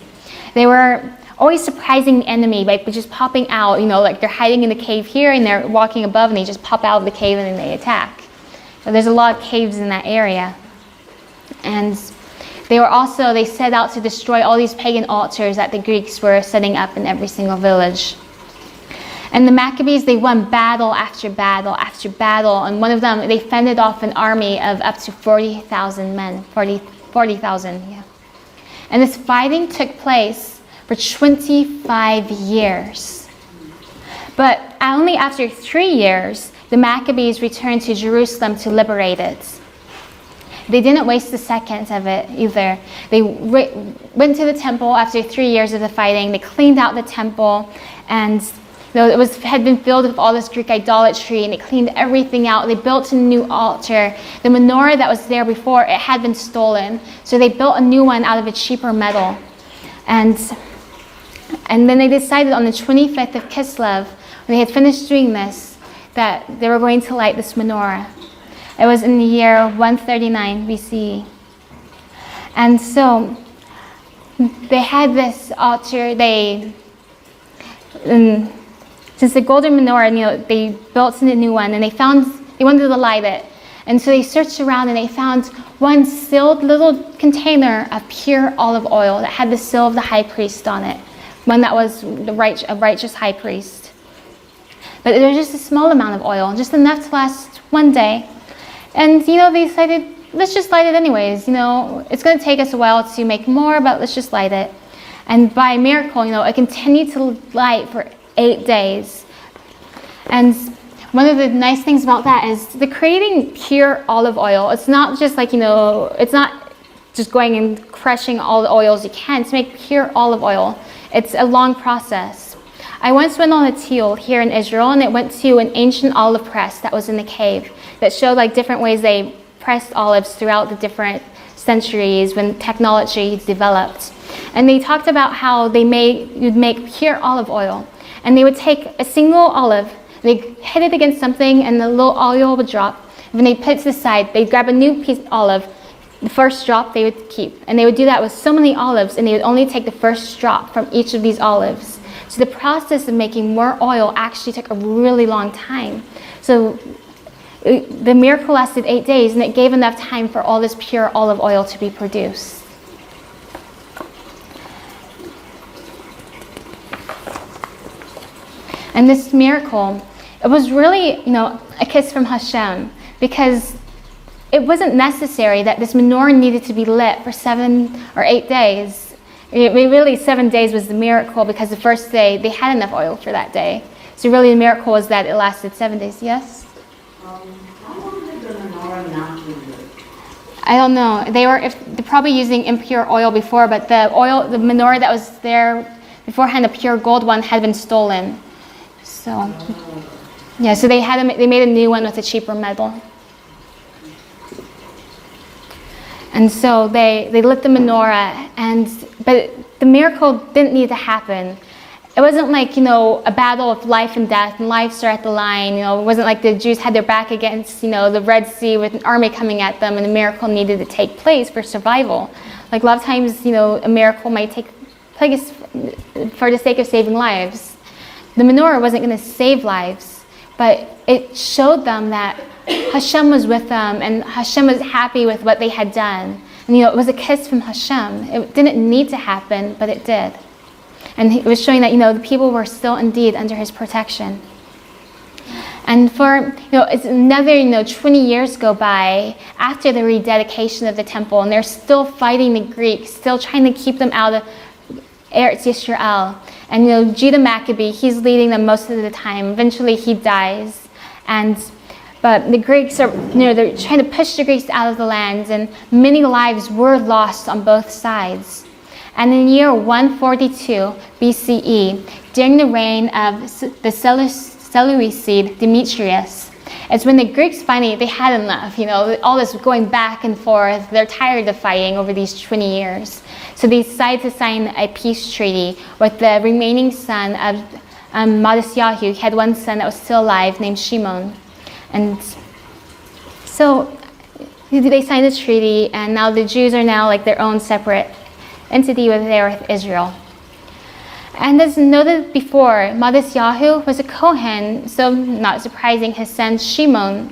They were always surprising the enemy by just popping out, like they're hiding in the cave here and they're walking above and they just pop out of the cave and then they attack. So there's a lot of caves in that area. And they set out to destroy all these pagan altars that the Greeks were setting up in every single village. And the Maccabees, they won battle after battle after battle. And one of them, they fended off an army of up to 40,000 men. 40,000, yeah. And this fighting took place for 25 years. But only after 3 years, the Maccabees returned to Jerusalem to liberate it. They didn't waste a second of it either. They went to the temple after 3 years of the fighting. They cleaned out the temple, and it had been filled with all this Greek idolatry, and they cleaned everything out. They built a new altar. The menorah that was there before, it had been stolen. So they built a new one out of a cheaper metal. And then they decided on the 25th of Kislev, when they had finished doing this, that they were going to light this menorah. It was in the year 139 BCE. And so they had this altar. Since the golden menorah, they built a new one, and they wanted to light it. And so they searched around and they found one sealed little container of pure olive oil that had the seal of the high priest on it, one that was a righteous high priest. But there was just a small amount of oil, just enough to last one day. And, they decided, let's just light it anyways. It's going to take us a while to make more, but let's just light it. And by miracle, it continued to light for 8 days. And one of the nice things about that is the creating pure olive oil. It's not just like, it's not just going and crushing all the oils you can to make pure olive oil. It's a long process. I once went on a teal here in Israel, and it went to an ancient olive press that was in the cave that showed like different ways they pressed olives throughout the different centuries when technology developed. And they talked about how you'd make pure olive oil. And they would take a single olive, they hit it against something, and the little oil would drop. When they put it to the side, they'd grab a new piece of olive. The first drop they would keep. And they would do that with so many olives, and they would only take the first drop from each of these olives. So the process of making more oil actually took a really long time. So the miracle lasted 8 days, and it gave enough time for all this pure olive oil to be produced. And this miracle, it was really, a kiss from Hashem, because it wasn't necessary that this menorah needed to be lit for 7 or 8 days. Really, 7 days was the miracle, because the first day they had enough oil for that day. So really the miracle was that it lasted 7 days. Yes? How long did the menorah not be lit? I don't know. They're probably using impure oil before, but the menorah that was there beforehand, the pure gold one, had been stolen. So, yeah. So they made a new one with a cheaper metal. And so they lit the menorah, but the miracle didn't need to happen. It wasn't like, a battle of life and death, and lives are at the line. It wasn't like the Jews had their back against, the Red Sea with an army coming at them, and a miracle needed to take place for survival. Like a lot of times, a miracle might take place for the sake of saving lives. The menorah wasn't going to save lives, but it showed them that Hashem was with them, and Hashem was happy with what they had done. And it was a kiss from Hashem. It didn't need to happen, but it did. And it was showing that, the people were still indeed under his protection. And for, it's another, 20 years go by after the rededication of the temple, and they're still fighting the Greeks, still trying to keep them out of Eretz Yisrael. And, Judah Maccabee, he's leading them most of the time. Eventually he dies. But the Greeks are, they're trying to push the Greeks out of the land, and many lives were lost on both sides. And in year 142 BCE, during the reign of the Seleucid Demetrius, it's when the Greeks finally, they had enough, all this going back and forth. They're tired of fighting over these 20 years. So they decided to sign a peace treaty with the remaining son of Matisyahu. He had one son that was still alive named Shimon. And so they signed the treaty, and now the Jews are now like their own separate entity with Israel. And as noted before, Matisyahu was a Kohen, so not surprising, his son Shimon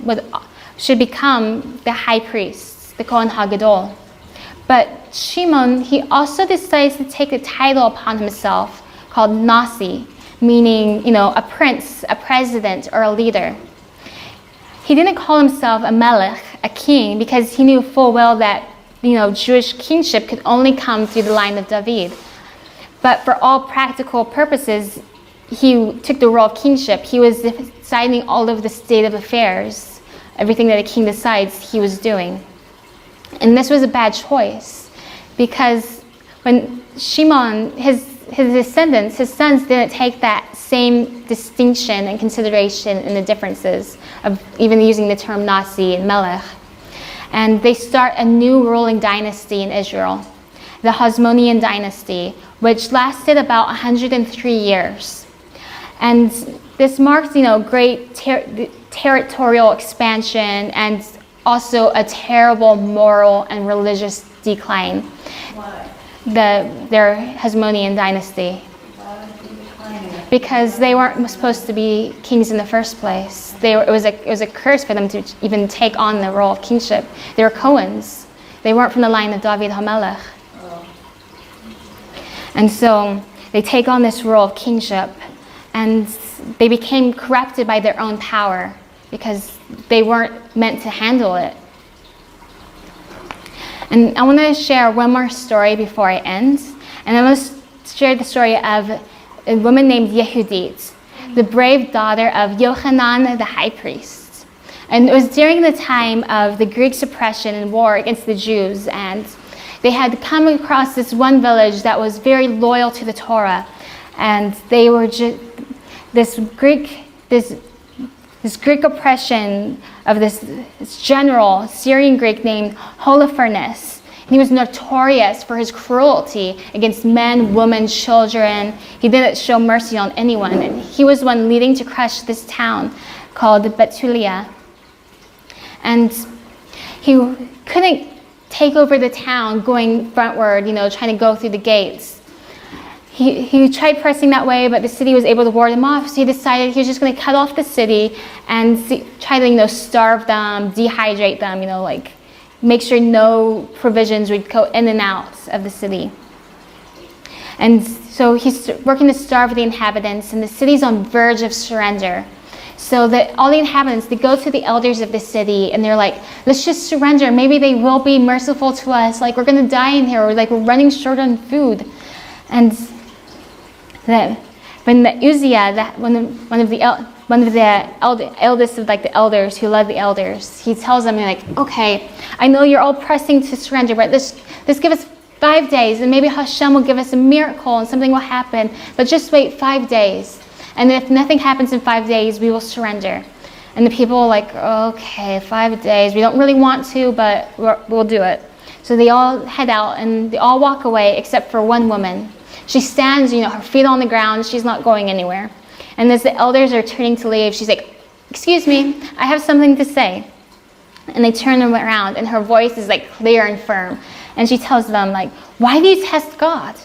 should become the high priest, the Kohen HaGadol. But Shimon, he also decides to take a title upon himself called Nasi, meaning, a prince, a president, or a leader. He didn't call himself a melech, a king, because he knew full well that Jewish kingship could only come through the line of David. But for all practical purposes, he took the role of kingship. He was deciding all of the state of affairs. Everything that a king decides, he was doing. And this was a bad choice, because when Shimon, his descendants, his sons, didn't take that same distinction and consideration in the differences of even using the term Nasi and Melech. And they start a new ruling dynasty in Israel, the Hasmonean dynasty, which lasted about 103 years. And this marks, great territorial expansion and also a terrible moral and religious decline. Why? Their Hasmonean dynasty. Why would you decline it? Because they weren't supposed to be kings in the first place. It was a curse for them to even take on the role of kingship. They were Cohens. They weren't from the line of David HaMelech. Oh. And so they take on this role of kingship, and they became corrupted by their own power because they weren't meant to handle it. And I want to share one more story before I end. And I want to share the story of a woman named Yehudit, the brave daughter of Yochanan the high priest. And it was during the time of the Greek suppression and war against the Jews, and they had come across this one village that was very loyal to the Torah, and they were this Greek oppression of this general Syrian Greek named Holofernes. And he was notorious for his cruelty against men, women, children. He didn't show mercy on anyone, and he was one leading to crush this town called Betulia. And he couldn't take over the town going frontward, trying to go through the gates. He tried pressing that way, but the city was able to ward him off, so he decided he was just going to cut off the city and try to, starve them, dehydrate them, make sure no provisions would go in and out of the city. And so he's working to starve the inhabitants, and the city's on verge of surrender. So that all the inhabitants, they go to the elders of the city, and they're like, let's just surrender. Maybe they will be merciful to us. We're going to die in here. Or we're running short on food. And when the Uzziah, one of the one of the eldest of like the elders who led the elders, he tells them like, okay, I know you're all pressing to surrender, but let's give us 5 days, and maybe Hashem will give us a miracle and something will happen, but just wait 5 days. And if nothing happens in 5 days, we will surrender. And the people are like, okay, 5 days. We don't really want to, but we'll do it. So they all head out, and they all walk away except for one woman. She stands, her feet on the ground. She's not going anywhere. And as the elders are turning to leave, she's like, excuse me, I have something to say. And they turn around, and her voice is like clear and firm. And she tells them, like, why do you test God?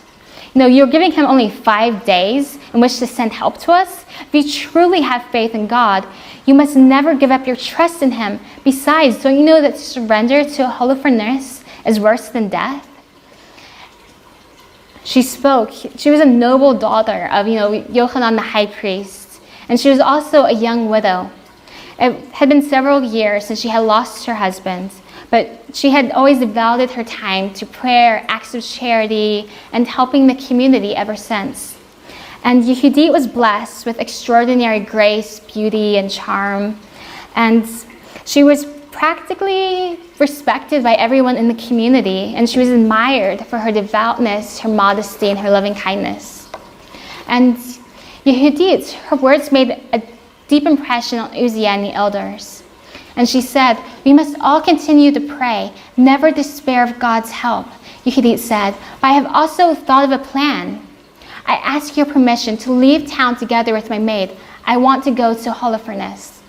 You're giving him only 5 days in which to send help to us. If you truly have faith in God, you must never give up your trust in him. Besides, don't you know that to surrender to Holiness is worse than death? She spoke. She was a noble daughter of, Yochanan the high priest. And she was also a young widow. It had been several years since she had lost her husband. But she had always devoted her time to prayer, acts of charity, and helping the community ever since. And Yehudit was blessed with extraordinary grace, beauty, and charm. And she was practically respected by everyone in the community. And she was admired for her devoutness, her modesty, and her loving kindness. And Yehudit, her words made a deep impression on Uziah and the elders. And she said, we must all continue to pray, never despair of God's help. Yehudit said, but I have also thought of a plan. I ask your permission to leave town together with my maid. I want to go to Holiness.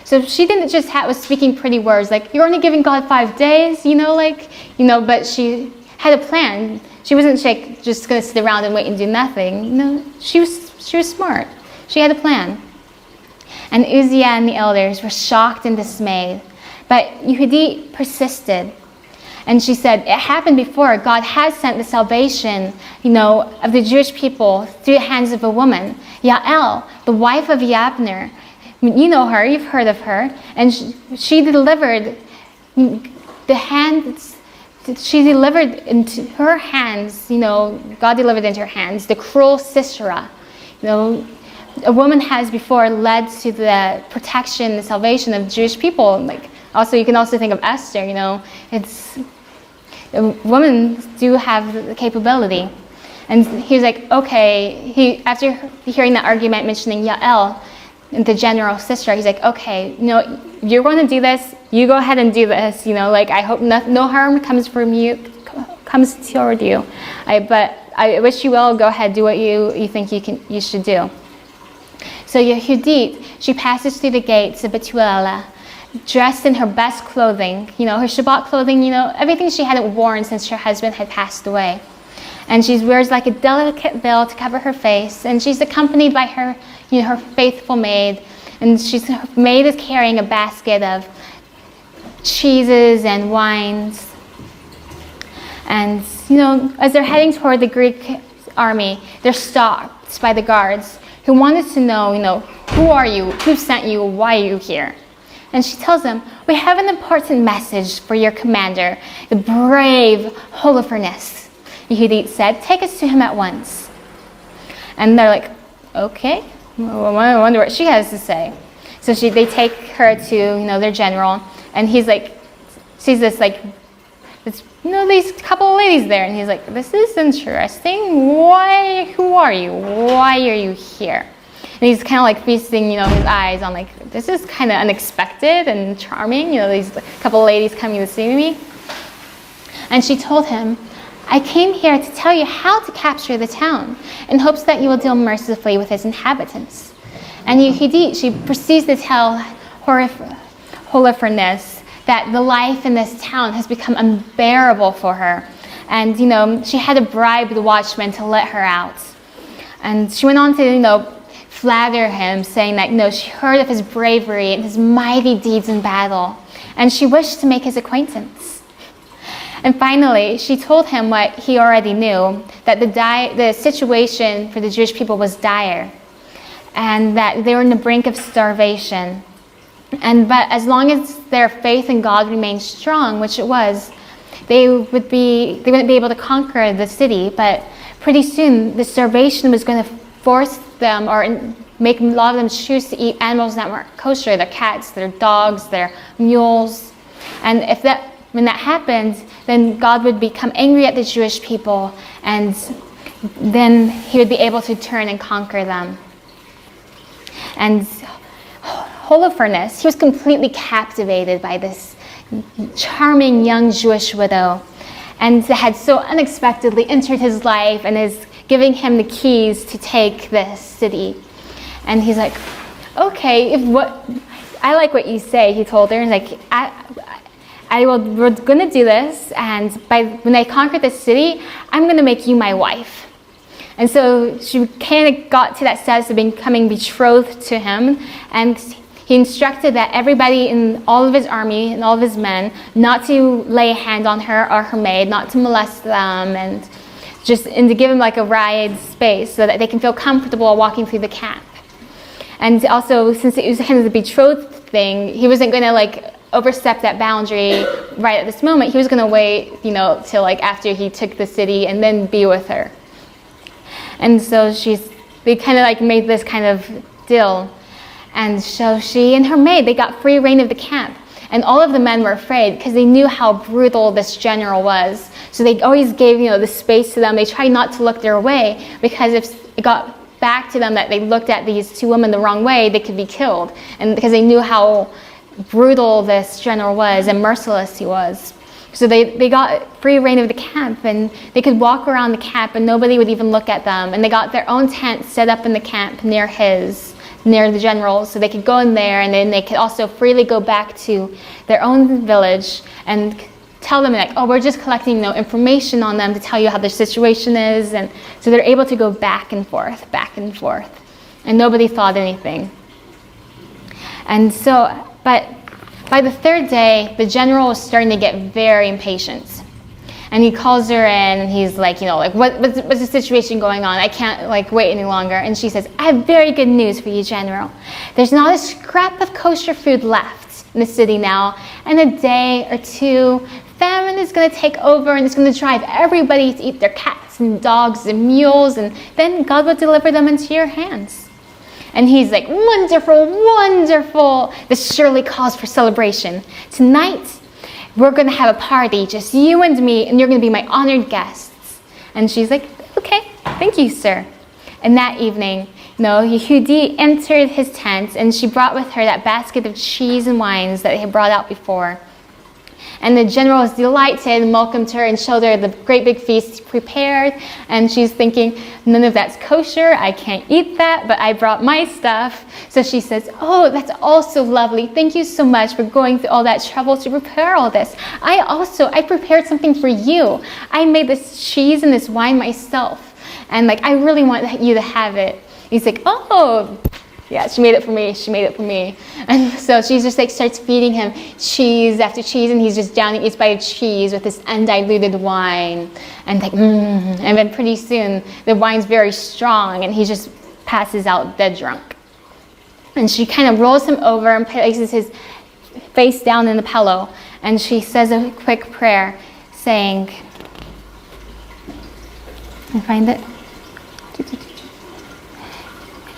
So she didn't just was speaking pretty words, like, you're only giving God 5 days, but she had a plan. She wasn't just going to sit around and wait and do nothing. She was smart. She had a plan. And Uziah and the elders were shocked and dismayed. But Yehudit persisted. And she said, it happened before. God has sent the salvation, of the Jewish people through the hands of a woman. Yael, the wife of Yabner. You know her, you've heard of her. And she delivered into her hands, God delivered into her hands the cruel Sisera. A woman has before led to the protection, the salvation of Jewish people. You can also think of Esther. Women do have the capability. And he was like, okay. After hearing that argument mentioning Yael, the general sister, he's like, okay, you're going to do this. You go ahead and do this. I hope no harm comes toward you. But I wish you will. Go ahead, do what you think you should do. So Yehudit, she passes through the gates of Betuel, dressed in her best clothing, her Shabbat clothing, everything she hadn't worn since her husband had passed away. And she wears like a delicate veil to cover her face, and she's accompanied by her, her faithful maid, and her maid is carrying a basket of cheeses and wines. And, as they're heading toward the Greek army, they're stopped by the guards, who wanted to know, who are you? Who sent you? Why are you here? And she tells them, we have an important message for your commander, the brave Holiness. Yehudit said, take us to him at once. And they're like, okay, I wonder what she has to say. So they take her to, their general, and he's like, sees this these couple of ladies there, and he's like, this is interesting. Who are you? Why are you here? And he's kind of feasting, his eyes on this is kind of unexpected and charming, these couple of ladies coming to see me. And she told him, I came here to tell you how to capture the town in hopes that you will deal mercifully with its inhabitants. And Yehudit, she proceeds to tell Holiness that the life in this town has become unbearable for her. And, she had to bribe the watchman to let her out. And she went on to, flatter him, saying that, she heard of his bravery and his mighty deeds in battle. And she wished to make his acquaintance. And finally, she told him what he already knew, that the situation for the Jewish people was dire, and that they were on the brink of starvation. But as long as their faith in God remained strong, which it was, they wouldn't be able to conquer the city. But pretty soon, the starvation was going to force them or make a lot of them choose to eat animals that weren't kosher, their cats, their dogs, their mules. And when that happened, then God would become angry at the Jewish people, and then he would be able to turn and conquer them. And Holofernes, he was completely captivated by this charming young Jewish widow, and had so unexpectedly entered his life and is giving him the keys to take this city. And he's like, okay, I like what you say, he told her. And like, we're gonna do this, and when I conquer this city, I'm gonna make you my wife. And so she kind of got to that status of becoming betrothed to him, and he instructed that everybody in all of his army and all of his men not to lay a hand on her or her maid, not to molest them, and to give them like a ride space so that they can feel comfortable walking through the camp. And also, since it was kind of the betrothed thing, he wasn't going to like overstep that boundary right at this moment. He was going to wait, till like after he took the city and then be with her. And so they kind of like made this kind of deal. And so she and her maid, they got free reign of the camp. And all of the men were afraid because they knew how brutal this general was. So they always gave, the space to them. They tried not to look their way, because if it got back to them that they looked at these two women the wrong way, they could be killed. And because they knew how brutal this general was and merciless he was. So they got free reign of the camp, and they could walk around the camp and nobody would even look at them. And they got their own tent set up in the camp near the general's, so they could go in there, and then they could also freely go back to their own village and tell them like, oh, we're just collecting information on them to tell you how their situation is. And so they're able to go back and forth, and nobody thought anything. And so, but by the third day, the general was starting to get very impatient. And he calls her in, and he's like, what's the situation going on? I can't wait any longer. And she says, I have very good news for you, General. There's not a scrap of kosher food left in the city now. In a day or two, famine is going to take over, and it's going to drive everybody to eat their cats and dogs and mules, and then God will deliver them into your hands. And he's like, wonderful, wonderful. This surely calls for celebration. Tonight, we're going to have a party, just you and me, and you're going to be my honored guests. And she's like, okay, thank you, sir. And that evening, Yehudi entered his tent, and she brought with her that basket of cheese and wines that they had brought out before. And the general was delighted and welcomed her and showed her the great big feast prepared. And she's thinking, none of that's kosher. I can't eat that, but I brought my stuff. So she says, oh, that's also lovely. Thank you so much for going through all that trouble to prepare all this. I prepared something for you. I made this cheese and this wine myself. And I really want you to have it. He's like, oh, yeah, she made it for me. And so she just starts feeding him cheese after cheese, and he's just downing each bite of cheese with this undiluted wine. And and then pretty soon the wine's very strong, and he just passes out dead drunk. And she kind of rolls him over and places his face down in the pillow, and she says a quick prayer saying, I find it.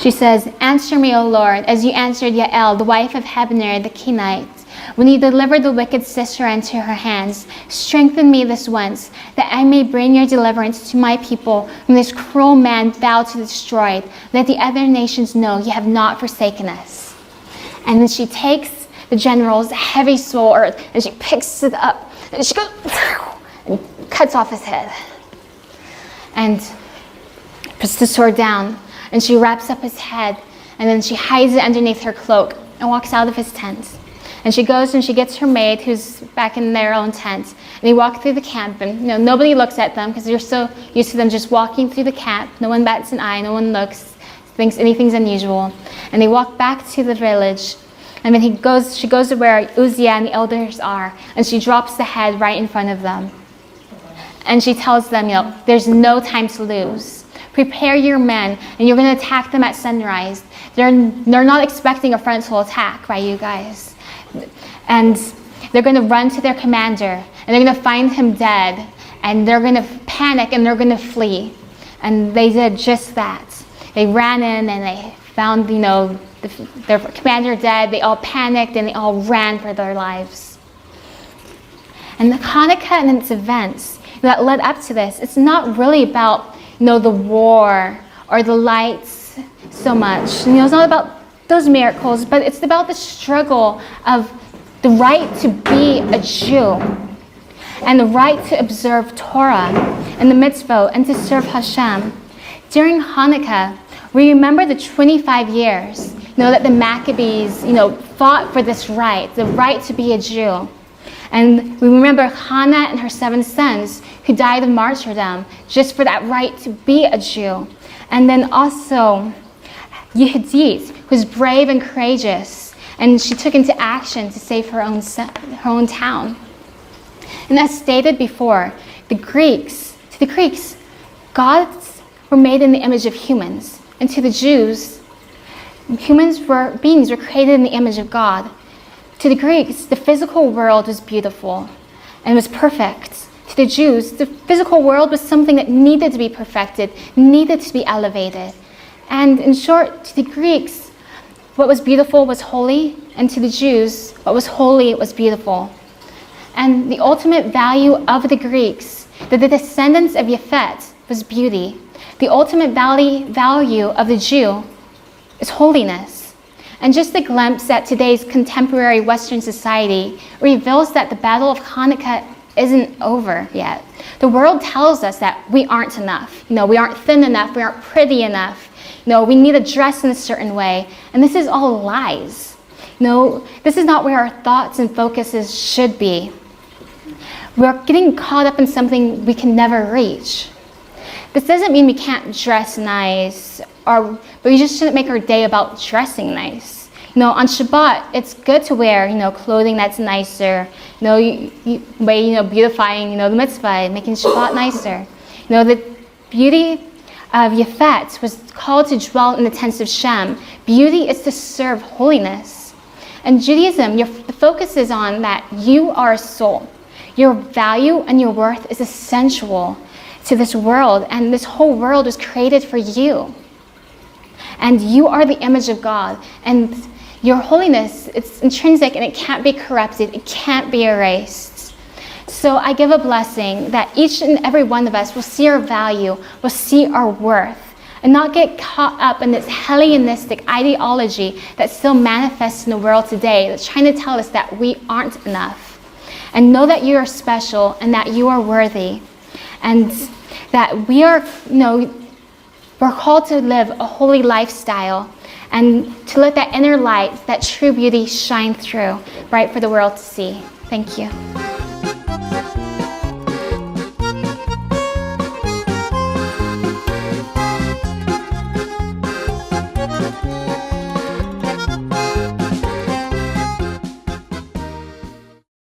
She says, answer me, O Lord, as you answered Yael, the wife of Hebner the Kenite, when you delivered the wicked Sisera into her hands. Strengthen me this once, that I may bring your deliverance to my people, whom this cruel man vowed to destroy. Let the other nations know you have not forsaken us. And then she takes the general's heavy sword, and she picks it up, and she goes and cuts off his head, and puts the sword down. And she wraps up his head, and then she hides it underneath her cloak and walks out of his tent. And she goes and she gets her maid, who's back in their own tent. And they walk through the camp, and nobody looks at them because they're so used to them just walking through the camp. No one bats an eye, no one looks, thinks anything's unusual. And they walk back to the village, and then she goes to where Uzziah and the elders are, and she drops the head right in front of them. And she tells them, there's no time to lose. Prepare your men, and you're going to attack them at sunrise. They're not expecting a frontal attack by you guys. And they're going to run to their commander, and they're going to find him dead, and they're going to panic, and they're going to flee. And they did just that. They ran in, and they found, their commander dead, they all panicked and they all ran for their lives. And the Hanukkah and its events that led up to this, it's not really about, the war or the lights so much. It's not about those miracles, but it's about the struggle of the right to be a Jew and the right to observe Torah and the mitzvah and to serve Hashem. During Hanukkah, we remember the 25 years, that the Maccabees, fought for this right, the right to be a Jew. And we remember Hannah and her 7 sons who died of martyrdom just for that right to be a Jew. And then also Yehudit, who was brave and courageous, and she took into action to save her own town. And as stated before, to the Greeks, gods were made in the image of humans, and to the Jews, beings were created in the image of God. To the Greeks, the physical world was beautiful and was perfect. To the Jews, the physical world was something that needed to be perfected, needed to be elevated. And in short, to the Greeks, what was beautiful was holy, and to the Jews, what was holy was beautiful. And the ultimate value of the Greeks, the descendants of Yefet, was beauty. The ultimate value of the Jew is holiness. And just a glimpse at today's contemporary Western society reveals that the battle of Hanukkah isn't over yet. The world tells us that we aren't enough. We aren't thin enough, we aren't pretty enough. We need to dress in a certain way. And this is all lies. This is not where our thoughts and focuses should be. We're getting caught up in something we can never reach. This doesn't mean we can't dress nice, but we just shouldn't make our day about dressing nice. On Shabbat, it's good to wear, clothing that's nicer. Beautifying, the mitzvah, making Shabbat nicer. The beauty of Yefet was called to dwell in the tents of Shem. Beauty is to serve holiness. And Judaism, the focus is on that you are a soul. Your value and your worth is essential to this world, and this whole world was created for you. And you are the image of God, and your holiness, it's intrinsic and it can't be corrupted, it can't be erased. So I give a blessing that each and every one of us will see our value, will see our worth, and not get caught up in this Hellenistic ideology that still manifests in the world today, that's trying to tell us that we aren't enough. And know that you are special and that you are worthy, and that we are, we're called to live a holy lifestyle and to let that inner light, that true beauty shine through, bright for the world to see. Thank you.